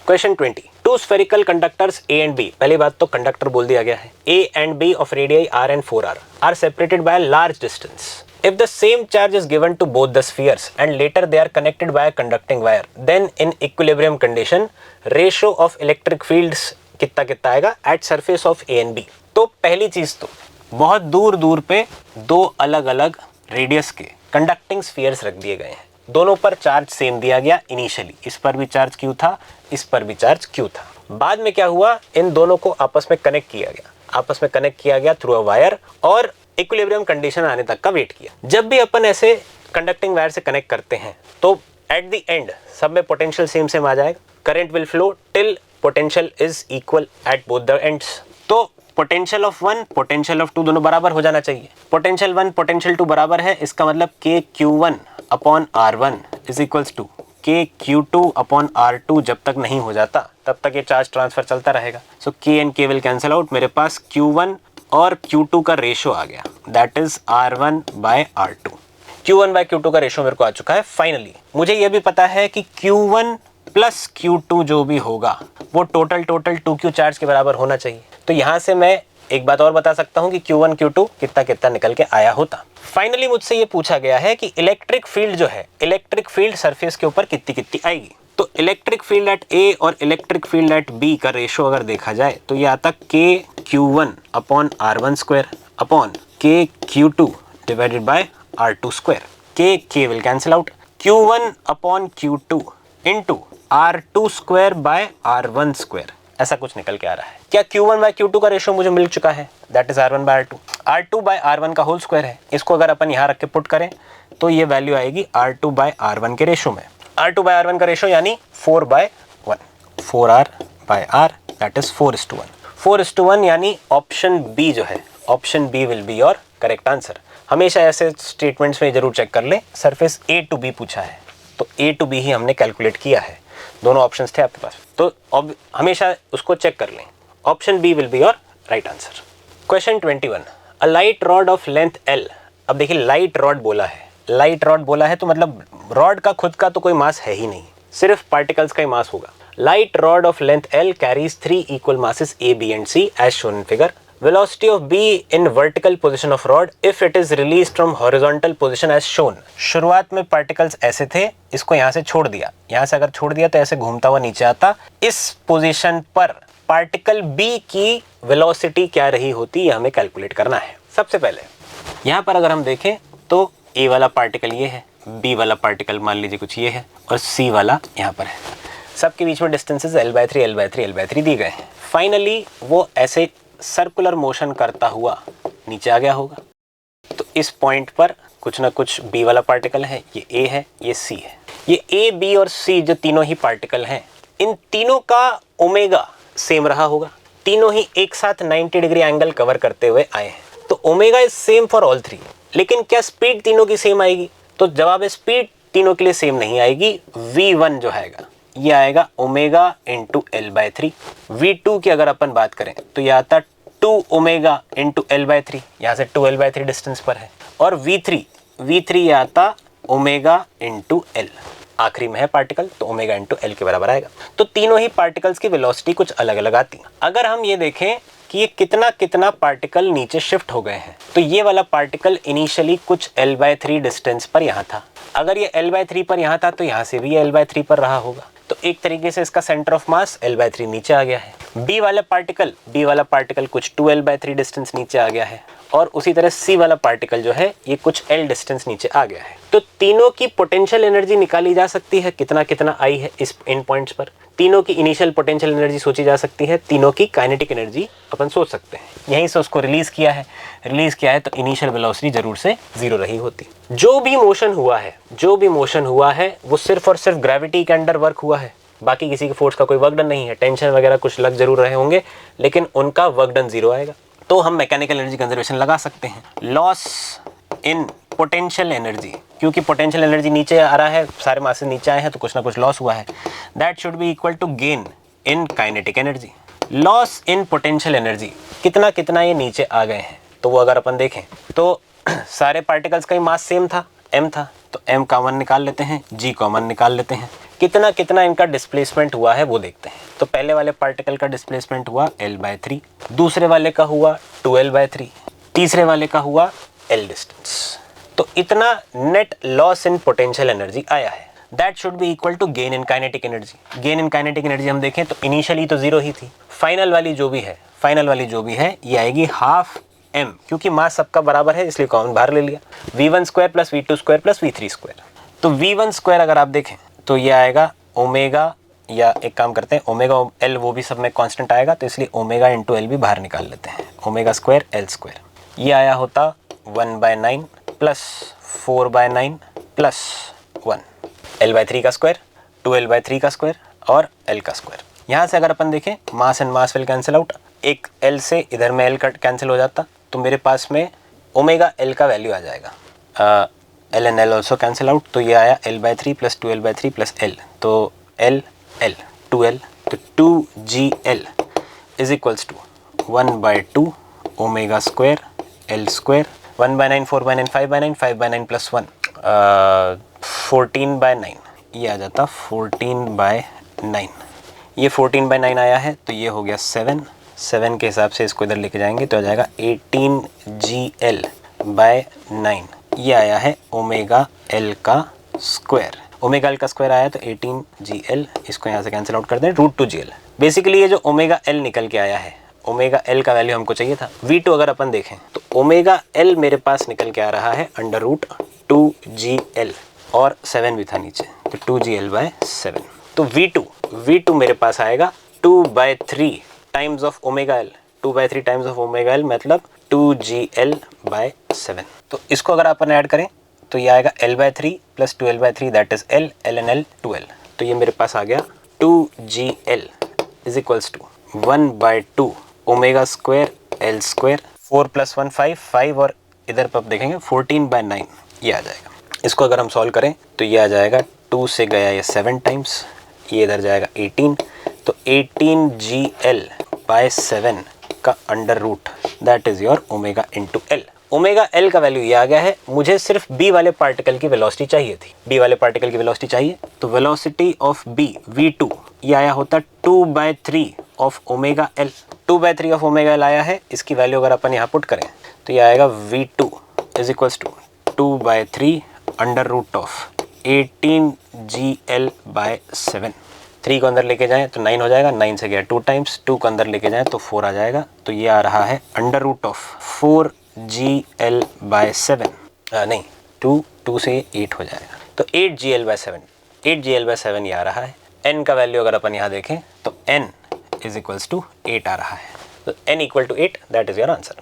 Question 20. Two spherical conductors A and B. पहली बात तो कंडक्टर बोल दिया गया है. A and B of radii r and 4r are separated by a large distance. If the same charge is given to both the spheres and later they are connected by a conducting wire, then in equilibrium condition, ratio of electric fields कितना कितना आएगा at surface of A and B. तो पहली चीज तो बहुत दूर दूर पे दो अलग अलग रेडियस के कंडक्टिंग स्फीयर्स रख दिए गए हैं. दोनों पर चार्ज सेम दिया गया इनिशियली. इस पर भी चार्ज क्यू था, इस पर भी चार्ज क्यू था. बाद में क्या हुआ, इन दोनों को आपस में कनेक्ट किया गया. आपस में कनेक्ट किया गया थ्रू अ वायर और इक्विलिब्रियम कंडीशन आने तक का वेट किया. जब भी अपन ऐसे कंडक्टिंग वायर से कनेक्ट करते हैं तो एट द एंड सब में पोटेंशियल सेम सेम आ जाएगा. Current will flow till potential is equal at both the ends. तो पोटेंशियल ऑफ 1 पोटेंशियल ऑफ 2 दोनों बराबर हो जाना चाहिए. पोटेंशियल 1 पोटेंशियल 2 बराबर है, इसका मतलब के Q1 upon R1 is equals to के Q2 अपॉन R2. जब तक नहीं हो जाता तब तक ये चार्ज ट्रांसफर चलता रहेगा. सो के एंड के विल कैंसिल आउट. मेरे पास Q1 और Q2 का रेशो आ गया, that is R1 bye R2. Q1 bye Q2 का रेशो मेरे को आ चुका है. फाइनली मुझे ये भी पता है कि Q1 प्लस Q2 जो भी होगा वो टोटल 2Q चार्ज के बराबर होना चाहिए. तो यहाँ से मैं एक बात और बता सकता हूँ कि Q1 Q2 कितना कितना निकल के आया होता. फाइनली मुझसे ये पूछा गया है कि इलेक्ट्रिक फील्ड जो है, इलेक्ट्रिक फील्ड सरफेस के ऊपर कितनी कितनी आएगी. तो इलेक्ट्रिक फील्ड एट A और इलेक्ट्रिक फील्ड एट B का रेशो अगर देखा जाए तो ये आता के Q1 upon R1 square upon K Q2 divided by R2 square. K will cancel out. Q1 upon Q2 into R2 square by R1 square, ऐसा कुछ निकल के आ रहा है. क्या Q1 बाय Q2 का रेशो मुझे मिल चुका है, that is R1 bye R2. R2 bye R1 का होल स्क्वायर है. इसको अगर अपन यहाँ रख के पुट करें तो ये वैल्यू आएगी R2 बाय R1 के रेशो में. R2 बाय R1 का रेशो यानी 4 by 1, 4R by R that is 4:1. 4:1 यानी ऑप्शन बी जो है, option B will be your correct answer. हमेशा ऐसे स्टेटमेंट्स में जरूर चेक कर लें. सरफेस A टू B पूछा है तो A टू B ही हमने कैलकुलेट किया है. दोनों ऑप्शंस थे आपके पास तो हमेशा उसको चेक कर लें. Option B will be your right answer. Question 21. A light rod of length L. अब देखिए लाइट रॉड बोला है, लाइट रॉड बोला है तो मतलब रॉड का खुद का तो कोई मास है ही नहीं, सिर्फ पार्टिकल्स का ही मास होगा. Light rod of length L carries 3 equal masses A, B and C as shown in figure. Velocity of B in vertical position of rod if it is released from horizontal position as shown. शुरुआत में particles ऐसे थे, इसको यहाँ से छोड़ दिया. यहाँ से अगर छोड़ दिया तो ऐसे घूमता हुआ नीचे आता. इस पोजीशन पर पार्टिकल B की वेलोसिटी क्या रही होती, ये हमें कैलकुलेट करना है. सबसे पहले यहाँ पर अगर हम देखें तो A वाला पार्टिकल ये है, B वाला पार्टिकल मान लीजिए कुछ ये है और C वाला यहाँ पर है. सबके बीच में डिस्टेंसेस L/3 L/3 L/3 दी गए हैं. फाइनली वो ऐसे सर्कुलर मोशन करता हुआ नीचे आ गया होगा. तो इस पॉइंट पर कुछ ना कुछ B वाला पार्टिकल है, ये A है, ये C है. ये A, B और C जो तीनों ही पार्टिकल हैं, इन तीनों का ओमेगा सेम रहा होगा. तीनों ही एक साथ 90 डिग्री एंगल कवर करते हुए आए हैं. तो omega is same for all three. लेकिन क्या स्पीड तीनों की सेम आएगी? तो जवाब है स्पीड तीनों के लिए सेम नहीं आएगी. V1 जो आएगा ये आएगा ओमेगा इंटू L/3. V2 की अगर अपन बात करें तो ये आता 2 ओमेगा इंटू L/3. यहाँ से 2L/3 डिस्टेंस पर है. और V3 ये आता ओमेगा इंटू L. आखिरी में है पार्टिकल तो ओमेगा इंटू L के बराबर आएगा. तो तीनों ही पार्टिकल्स की वेलोसिटी कुछ अलग अलग आती है. अगर हम ये देखें कि ये कितना कितना पार्टिकल नीचे शिफ्ट हो गए हैं तो ये वाला पार्टिकल इनिशियली कुछ L/3 डिस्टेंस पर यहाँ था. अगर ये L/3 पर यहाँ था तो यहाँ से भी L/3 पर रहा होगा. तो एक तरीके से इसका सेंटर ऑफ मास L/3 नीचे आ गया है. B वाला पार्टिकल कुछ 2L/3 डिस्टेंस नीचे आ गया है. और उसी तरह C वाला पार्टिकल जो है ये कुछ L डिस्टेंस नीचे आ गया है. तो तीनों की पोटेंशियल एनर्जी निकाली जा सकती है, कितना कितना आई है इस इन पॉइंट्स पर. तीनों की इनिशियल पोटेंशियल एनर्जी सोची जा सकती है, तीनों की काइनेटिक एनर्जी अपन सोच सकते हैं. यहीं से उसको रिलीज किया है तो इनिशियल वेलोसिटी जरूर से 0 रही होती. जो भी मोशन हुआ है वो सिर्फ और सिर्फ ग्रेविटी के अंडर वर्क हुआ है. बाकी किसी के फोर्स का कोई वर्क डन नहीं है. टेंशन वगैरह कुछ लग जरूर रहे होंगे लेकिन उनका वर्क डन 0 आएगा. तो हम मैकेनिकल एनर्जी कंजर्वेशन लगा सकते हैं. लॉस इन पोटेंशियल एनर्जी, क्योंकि पोटेंशियल एनर्जी नीचे आ रहा है, सारे मासेस नीचे आए हैं तो कुछ ना कुछ लॉस हुआ है. That should be equal to gain in kinetic energy. Loss in potential energy कितना कितना ये नीचे आ गए हैं तो वो अगर अपन देखें तो सारे पार्टिकल्स का ही मास सेम था, m था, तो m कॉमन निकाल लेते हैं, g कॉमन निकाल लेते हैं, कितना कितना इनका डिस्प्लेसमेंट हुआ है वो देखते हैं। तो पहले वाले पार्टिकल का डिस्प्लेसमेंट हुआ l/3, दूसरे वाले का हुआ 2l/3, तीसरे वाले का हुआ l डिस्टेंस। तो इतना net loss in potential energy आया है। That should be equal to gain in kinetic energy. Gain in kinetic energy हम देखें तो इनिशियली तो 0 ही थी, फाइनल वाली जो भी है ये आएगी हाफ m, क्योंकि मास सबका बराबर है इसलिए कॉमन बाहर ले लिया, v1² + v2² + v3²। तो v1² अगर आप देखें तो ये आएगा ओमेगा, या एक काम करते हैं ओमेगा l वो भी सब में कांस्टेंट आएगा तो इसलिए ओमेगा × l भी बाहर निकाल लेते हैं, ओमेगा² l²। ये आया होता 1/9 + 4/9 + 1, l/3 का स्क्वायर, 2l/3 का स्क्वायर और l का स्क्वायर। यहाँ से अगर अपन देखें मास and mass will cancel out, एक l से इधर में l कट कैंसिल हो जाता तो मेरे पास में ओमेगा l का वैल्यू आ जाएगा, l and l also cancel out, तो ये आया l/3 + 2l/3 + l, तो l 2l, तो 2gl is equals to 1/2 ओमेगा² l², 1/9 4/9 5/9 5/9 + 1 14/9, ये आ जाता 14/9। ये 14/9 आया है तो ये हो गया 7 के हिसाब से इसको इधर लेके जाएंगे तो आ जाएगा 18gl/9। ये आया है ओमेगा l का स्क्वायर, ओमेगा l का स्क्वायर आया तो 18gl, इसको यहाँ से कैंसिल आउट कर दें, √2gl। बेसिकली ये जो ओमेगा l निकल के आया है, ओमेगा l का वैल्यू हमको चाहिए था। v2 अगर अपन देखें तो ओमेगा l मेरे पास निकल के आ रहा है √2gl और 7 भी था नीचे तो 2gl/7। तो v2 मेरे पास आएगा 2/3 times of omega l, 2/3 times of omega l मतलब 2gl/7। तो इसको अगर अपन ऐड करें तो ये आएगा l/3 + 2l/3 that is l and l 2l, तो ये मेरे पास आ गया 2gl is equals to 1/2 ओमेगा² l², 4 + 1 5 और इधर पर आप देखेंगे 14/9 ये आ जाएगा। इसको अगर हम सॉल्व करें तो ये आ जाएगा 2 से गया ये 7 टाइम्स, ये इधर जाएगा 18, तो 18gl/7 का under root that is your omega × l। Omega l का वैल्यू ये आ गया है, मुझे सिर्फ b वाले पार्टिकल की वेलोसिटी चाहिए थी, b वाले पार्टिकल की वेलोसिटी चाहिए तो वेलोसिटी ऑफ b v2 ये आया होता 2/3 of omega l, 2/3 of omega l आया है। इसकी वैल्यू अगर अपन यहाँ पुट करें तो ये आएगा v2 is equals to 2/3 under root of 18gl/7। 3 को अंदर लेके जाएं तो 9 हो जाएगा, 9 से गया 2 टाइम्स, 2 को अंदर लेके जाएं तो 4 आ जाएगा, तो ये आ रहा है अंडर रूट ऑफ 4gl/7, नहीं 2 से 8 हो जाएगा तो 8gl/7 ये आ रहा है। n का वैल्यू अगर अपन यहाँ देखें तो n इज इक्वल्स टू 8 आ रहा है, तो n = 8 that is your answer.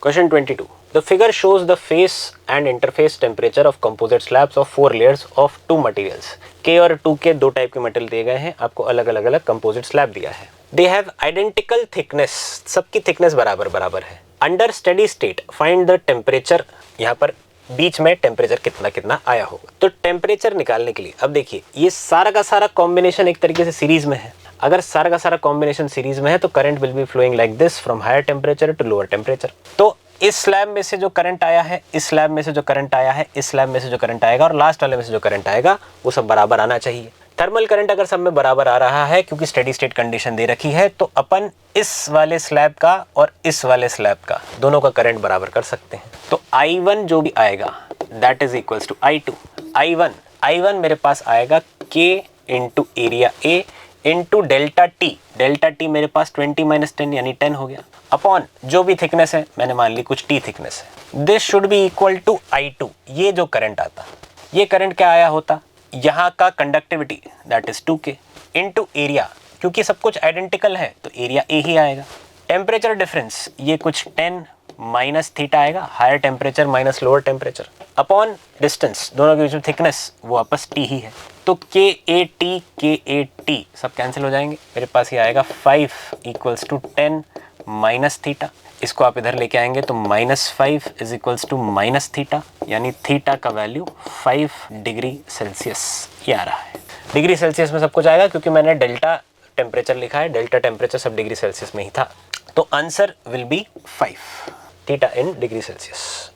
Question 22, the figure shows the face and interface temperature of composite slabs of 4 layers of 2 materials. K और 2 के 2 टाइप के मटेरियल दिए गए हैं, आपको अलग अलग कंपोजिट स्लैब दिया है। दे हैव आइडेंटिकल थिकनेस, सबकी थिकनेस बराबर है। Under steady state find the temperature, यहाँ पर बीच में टेम्परेचर कितना आया होगा। तो टेम्परेचर निकालने के लिए अब देखिए ये सारा का सारा कॉम्बिनेशन एक तरीके से सीरीज में है। अगर सारा का सारा कॉम्बिनेशन सीरीज में है तो current will be flowing like this from higher temperature to lower temperature. तो इस स्लैब में से जो करंट आया है, इस स्लैब में से जो करंट आया है, इस स्लैब में से जो करंट आएगा और लास्ट वाले में से जो करंट आएगा वो सब बराबर आना चाहिए। थर्मल करंट अगर सब में बराबर आ रहा है क्योंकि स्टेडी स्टेट कंडीशन दे रखी है तो अपन इस वाले स्लैब का और इस वाले स्लैब का दोनों का करंट बराबर कर सकते हैं। तो I1 जो भी आएगा that is equals to I2। I1 मेरे पास आएगा K into area A into delta T मेरे पास 20 - 10 यानी 10 हो गया, अपॉन जो भी थिकनेस है मैंने मान ली कुछ T थिकनेस है। This should be equal to I2। ये जो करंट आता, ये करंट क्या आया होता, यहाँ का conductivity that is 2K into area, क्योंकि सब कुछ आइडेंटिकल है तो एरिया A ही आएगा। टेम्परेचर डिफरेंस ये कुछ 10 माइनस थीटा आएगा, higher temperature minus lower temperature, upon distance, दोनों के बीच में थिकनेस वो आपस T ही है। तो KAT सब कैंसिल हो जाएंगे, मेरे पास ये आएगा 5 = 10 माइनस थीटा। इसको आप इधर लेके आएंगे तो -5 = माइनस थीटा, यानी थीटा का वैल्यू 5 डिग्री सेल्सियस ये आ रहा है। डिग्री सेल्सियस में सब कुछ आएगा क्योंकि मैंने डेल्टा टेम्परेचर लिखा है, डेल्टा टेम्परेचर सब डिग्री सेल्सियस में ही था। तो answer will be 5। theta in degree Celsius.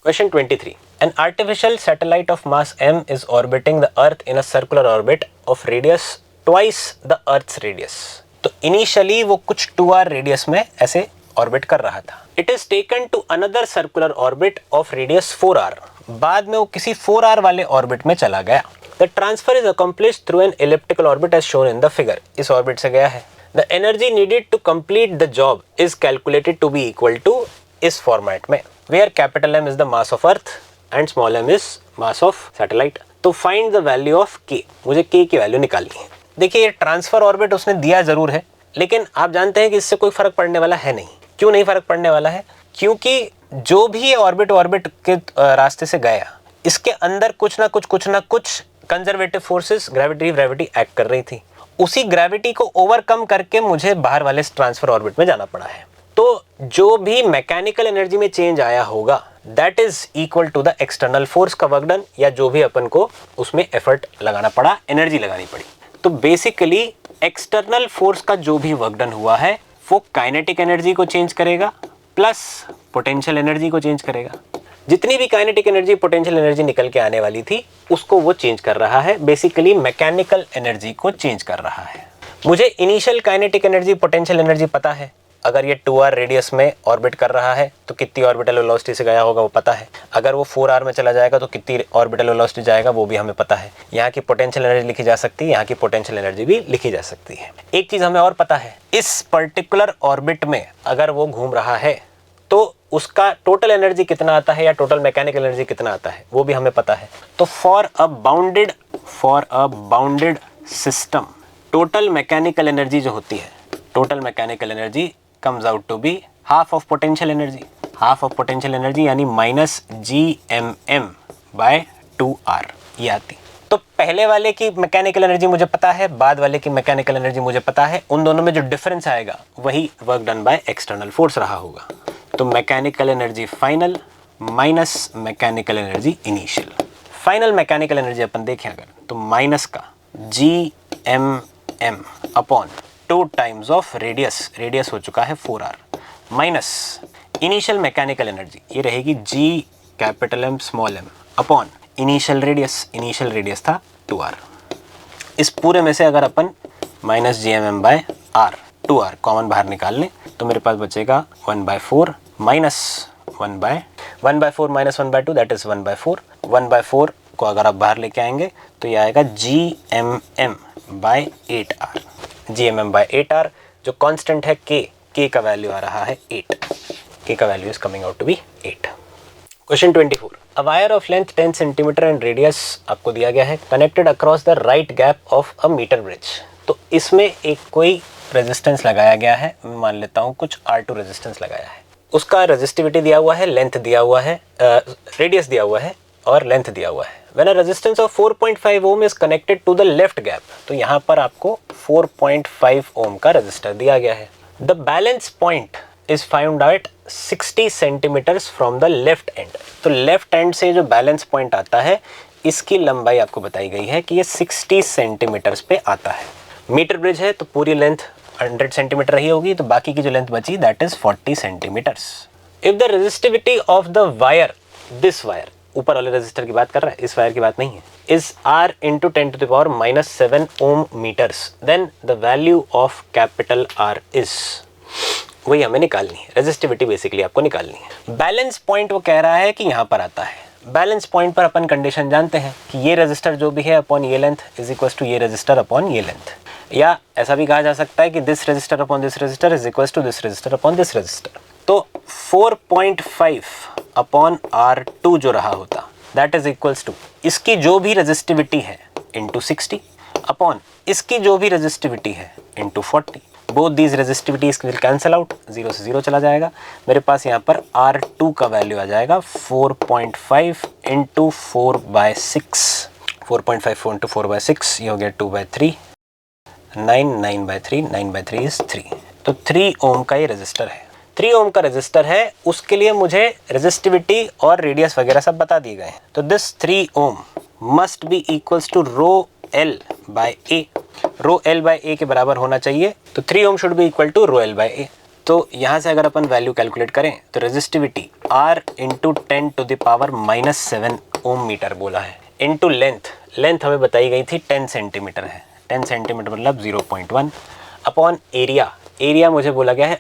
Question 23. An artificial satellite of mass m is orbiting the earth in a circular orbit of radius twice the earth's radius. तो initially वो कुछ 2r radius में ऐसे orbit कर रहा था. It is taken to another circular orbit of radius 4r. बाद में वो किसी 4r वाले ऑर्बिट में चला गया. The transfer is accomplished through an elliptical orbit as shown in the figure. इस ऑर्बिट से गया है. The energy needed to complete the job is calculated to be equal to इस फॉर्मेट में, where capital M is the mass of earth and small m is mass of satellite. तो find the value of k. मुझे k की value निकालनी है. देखिए, ये transfer orbit उसने दिया जरूर है, लेकिन आप जानते हैं कि इससे कोई फर्क पड़ने वाला है नहीं. क्यों नहीं फर्क पड़ने वाला है? क्योंकि जो भी ऑर्बिट के रास्ते से गया, इसके अंदर कुछ ना कुछ कंजर्वेटिव फोर्सेस, ग्रेविटी एक्ट कर रही थी. उसी ग्रेविटी को ओवरकम करके मुझे बाहर वाले ट्रांसफर ऑर्बिट में जाना पड़ा है. तो जो भी मैकेनिकल एनर्जी में चेंज आया होगा, that is equal to the external force का वर्क डन, या जो भी अपन को उसमें एफर्ट लगाना पड़ा, एनर्जी लगानी पड़ी. तो बेसिकली एक्सटर्नल फोर्स का जो भी वर्क डन हुआ है वो काइनेटिक एनर्जी को चेंज करेगा प्लस पोटेंशियल एनर्जी को चेंज करेगा. जितनी भी काइनेटिक एनर्जी, पोटेंशियल एनर्जी निकल के आने वाली थी, उसको वो चेंज कर रहा है. बेसिकली मैकेनिकल एनर्जी को चेंज कर रहा है. मुझे initial kinetic energy, potential energy पता है. अगर ये 2r रेडियस में ऑर्बिट कर रहा है तो कितनी ऑर्बिटल वेलोसिटी से गया होगा वो पता है. अगर वो 4r में चला जाएगा तो कितनी ऑर्बिटल वेलोसिटी जाएगा वो भी हमें पता है. यहाँ की पोटेंशियल एनर्जी लिखी जा सकती है, यहाँ की पोटेंशियल एनर्जी भी लिखी जा सकती है. एक चीज़ हमें और पता है, इस पर्टिकुलर ऑर्बिट में अगर वो घूम रहा है तो उसका टोटल एनर्जी कितना आता है या टोटल मैकेनिकल एनर्जी कितना आता है वो भी हमें पता है. तो for a bounded system, total mechanical energy जो होती है, total mechanical energy comes out to be half of potential energy. half of potential energy यानी minus gmm by 2r ये आती. तो पहले वाले की मैकेनिकल एनर्जी मुझे पता है, बाद वाले की मैकेनिकल एनर्जी मुझे पता है. उन दोनों में जो डिफरेंस आएगा वही work done by external force रहा होगा. तो mechanical energy final minus mechanical energy initial. Final mechanical energy अपन देखें अगर, तो माइनस का gmm upon 2 times of radius हो चुका है 4r, minus initial mechanical energy ये रहेगी g capital M small m upon initial radius था 2r. इस पूरे में से अगर अपन minus gmm by r 2r common बाहर निकाल लें तो मेरे पास बचेगा 1/4 माइनस 1/4 माइनस 1/2 दैट इज 1/4. 1/4 को अगर आप बाहर लेके आएंगे तो ये आएगा gmm bye 8r. gmm bye 8r जो कांस्टेंट है k का वैल्यू आ रहा है 8. k का value is coming out to be 8. Question 24. A wire of length 10 centimetre and radius आपको दिया गया है, connected across the right gap of a metre bridge. तो इसमें एक कोई रेजिस्टेंस लगाया गया है, मैं मान लेता हूँ कुछ R2 रेजिस्टेंस लगाया है. उसका रेजिस्टिविटी दिया हुआ है, लेंथ दिया हुआ है, रेडियस दिया हुआ है और लेंथ दिया हुआ है. When a resistance of 4.5 ohm is connected to the left gap, तो यहाँ पर आपको 4.5 ohm का रेजिस्टर दिया गया है. The balance point is found at 60 centimeters from the left end. तो लेफ्ट एंड से जो बैलेंस पॉइंट आता है इसकी लंबाई आपको बताई गई है कि ये 60 सेंटीमीटर्स पे आता है. मीटर ब्रिज है तो पूरी लेंथ 100 सेंटीमीटर रही होगी, तो बाकी की जो लेंथ बची that is 40 centimetres. If the resistivity of the wire, this wire, ऊपर वाले रेजिस्टर की बात कर रहा है, इस वायर की बात नहीं है, is r into 10 to the power -7 ohm metres, then the value of capital R is, वही हमें निकालनी है. रेजिस्टिविटी बेसिकली आपको निकालनी है. बैलेंस पॉइंट वो कह रहा है कि यहाँ पर आता है. बैलेंस पॉइंट पर अपन कंडीशन जानते हैं कि ये रेजिस्टर जो भी है अपॉन ये लेंथ इज इक्वल टू ये रेजिस्टर अपॉन ये लेंथ, या ऐसा भी कहा जा सकता है कि this resistor upon this resistor is equal to this resistor upon this resistor. तो 4.5 अपॉन R2 जो रहा होता दैट इज इक्वल्स टू इसकी जो भी रेजिस्टिविटी है इंटू 60 अपॉन इसकी जो भी रेजिस्टिविटी है into 40. Both these resistivities will cancel out, 0 से 0 चला जाएगा. मेरे पास यहाँ पर R2 का वैल्यू आ जाएगा 4.5 इंटू 4/6. 4.5 इंटू 4/6 ये हो गया 2/3. 9/3 9/3 इज 3. तो 3 ओम का ये रेजिस्टर है. 3 ओम का रेजिस्टर है, उसके लिए मुझे रेजिस्टिविटी और रेडियस वगैरह सब बता दिए गए हैं. तो this 3 ohm must be equals to rho L by A. Rho L by A के बराबर होना चाहिए. तो 3 ohm should be equal to rho L by A. तो यहाँ से अगर अपन वैल्यू कैलकुलेट करें तो रेजिस्टिविटी R इंटू 10⁻⁷ ओम मीटर बोला है, इंटू लेंथ हमें बताई गई थी 10 सेंटीमीटर है, 10 सेंटीमीटर मतलब 0.1 अपॉन एरिया मुझे बोला गया है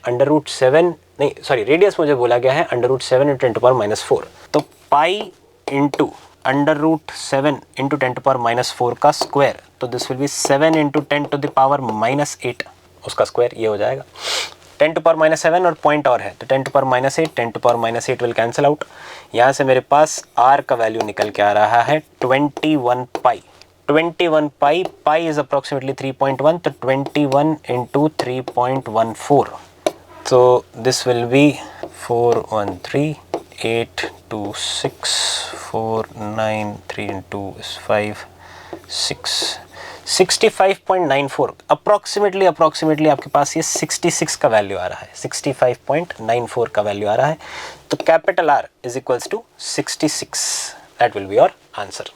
रेडियस मुझे बोला गया है √7 इंटू 10⁻⁴। तो पाई इंटू √7 इंटू 10⁻⁴ का स्क्वायर, तो दिस विल बी 7 इंटू 10⁻⁸ उसका स्क्वायर, ये हो जाएगा 10⁻⁷ और पॉइंट और है तो 10⁻8, 10⁻8 विल कैंसिल आउट। यहाँ से मेरे पास R का वैल्यू निकल के आ रहा है 21 पाई। 21 पाई इज अप्रोक्सीमेटली 3.1, तो 21 into 3.14, so this will be 413,826,493 into 5 6 65.94 approximately आपके पास ये 66 का वैल्यू आ रहा है, 65.94 का वैल्यू आ रहा है। तो capital R is equals to 66, that will be your answer.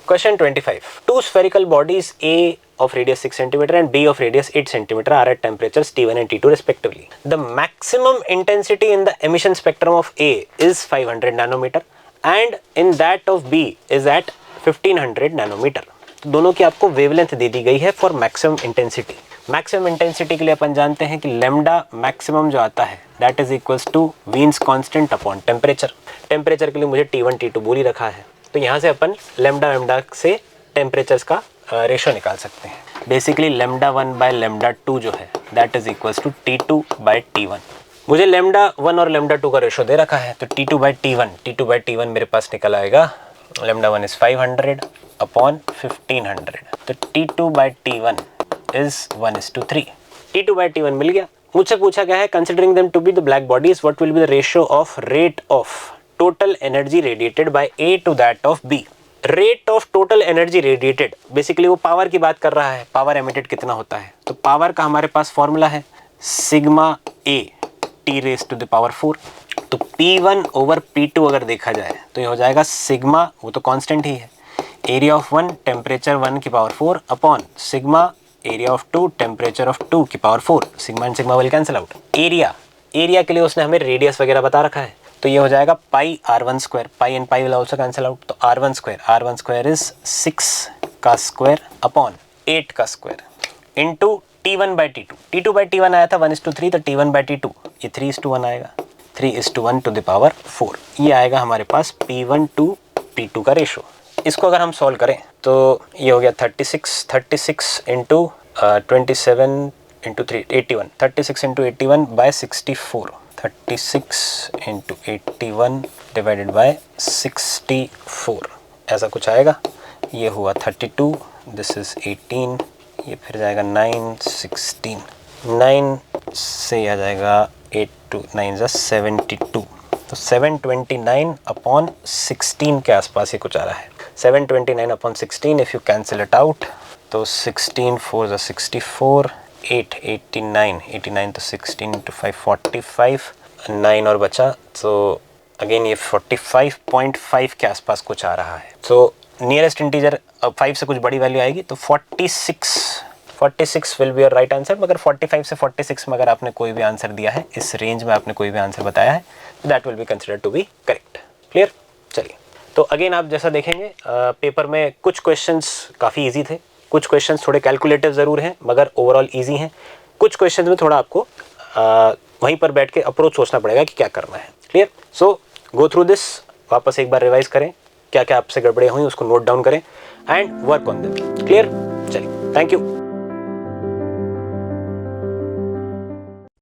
Question 25. Two spherical bodies A of radius 6 cm and B of radius 8 cm are at temperatures T1 and T2 respectively. The maximum intensity in the emission spectrum of A is 500 nanometer and in that of B is at 1500 nanometer. तो दोनों की आपको wavelength दे दी गई है for maximum intensity. Maximum intensity के लिए अपन जानते हैं कि लैम्डा मैक्सिमम जो आता है that is equals to Wien's constant upon temperature. Temperature के लिए मुझे T1 T2 बोल ही रखा है, तो यहाँ से अपन लैम्डा से टेम्परेचर्स का रेशो निकाल सकते हैं। बेसिकली λ1/λ2 जो है that is equals to T2/T1। मुझे λ1 और λ2 का रेशो दे रखा है, तो T2/T1 मेरे पास निकल आएगा λ1 इज 500 अपॉन 1500, तो T2/T1 इज 1:3। T2/T1 मिल गया। मुझसे पूछा गया है considering them to be the black bodies what will be the ratio of rate of total energy radiated by A to that of B। Rate of total energy radiated, basically वो power की बात कर रहा है, power emitted कितना होता है। तो पावर का हमारे पास फॉर्मूला है सिग्मा A T⁴। तो P1 ओवर P2 अगर देखा जाए तो ये हो जाएगा सिग्मा, वो तो कांस्टेंट ही है, एरिया ऑफ 1 टेम्परेचर 1 की power 4 upon sigma area of 2 temperature of 2 की power 4। Sigma and sigma will cancel out. Area के लिए उसने हमें रेडियस वगैरह बता रखा है, तो ये हो जाएगा पाई R1², pi and pi will also cancel out, तो R1² इज 6 का स्क्वायर अपॉन 8 का स्क्वायर इंटू T1/T2। T2/T1 आया था 1:3, तो T1/T2 ये 3:1 आएगा, 3:1 टू द पावर 4। ये आएगा हमारे पास P1 to P2 का रेशो। इसको अगर हम सॉल्व करें तो ये हो गया 36 into 27 into 3 81, 36 into 81/64, 36 into 81 divided by 64, ऐसा कुछ आएगा। ये हुआ 32, दिस इज 18, ये फिर जाएगा 9 16, 9 से आ जाएगा 8 2 9 72, तो 729 अपॉन 16 के आसपास ये कुछ आ रहा है। 729 upon 16 if you cancel it out तो 16 4 64, 8 89 तो 16 इंटू 5 45, 9 और बचा, तो अगेन ये 45.5 के आसपास कुछ आ रहा है। सो नियरेस्ट इंटीजर 5 से कुछ बड़ी वैल्यू आएगी तो 46 will be your right answer. मगर 45 से 46 में अगर आपने कोई भी आंसर दिया है, इस रेंज में आपने कोई भी आंसर बताया है, तो that will be considered to be correct. Clear? चलिए, तो अगेन आप जैसा देखेंगे पेपर में कुछ क्वेश्चंस काफ़ी इजी थे, कुछ क्वेश्चंस थोड़े कैलकुलेटिव ज़रूर हैं मगर ओवरऑल इजी हैं। कुछ क्वेश्चंस में थोड़ा आपको वहीं पर बैठ के अप्रोच सोचना पड़ेगा कि क्या करना है। Clear? So go through this, वापस एक बार रिवाइज करें, क्या क्या आपसे गड़बड़े हुई उसको नोट डाउन करें and work on them. Clear? चलिए, थैंक यू।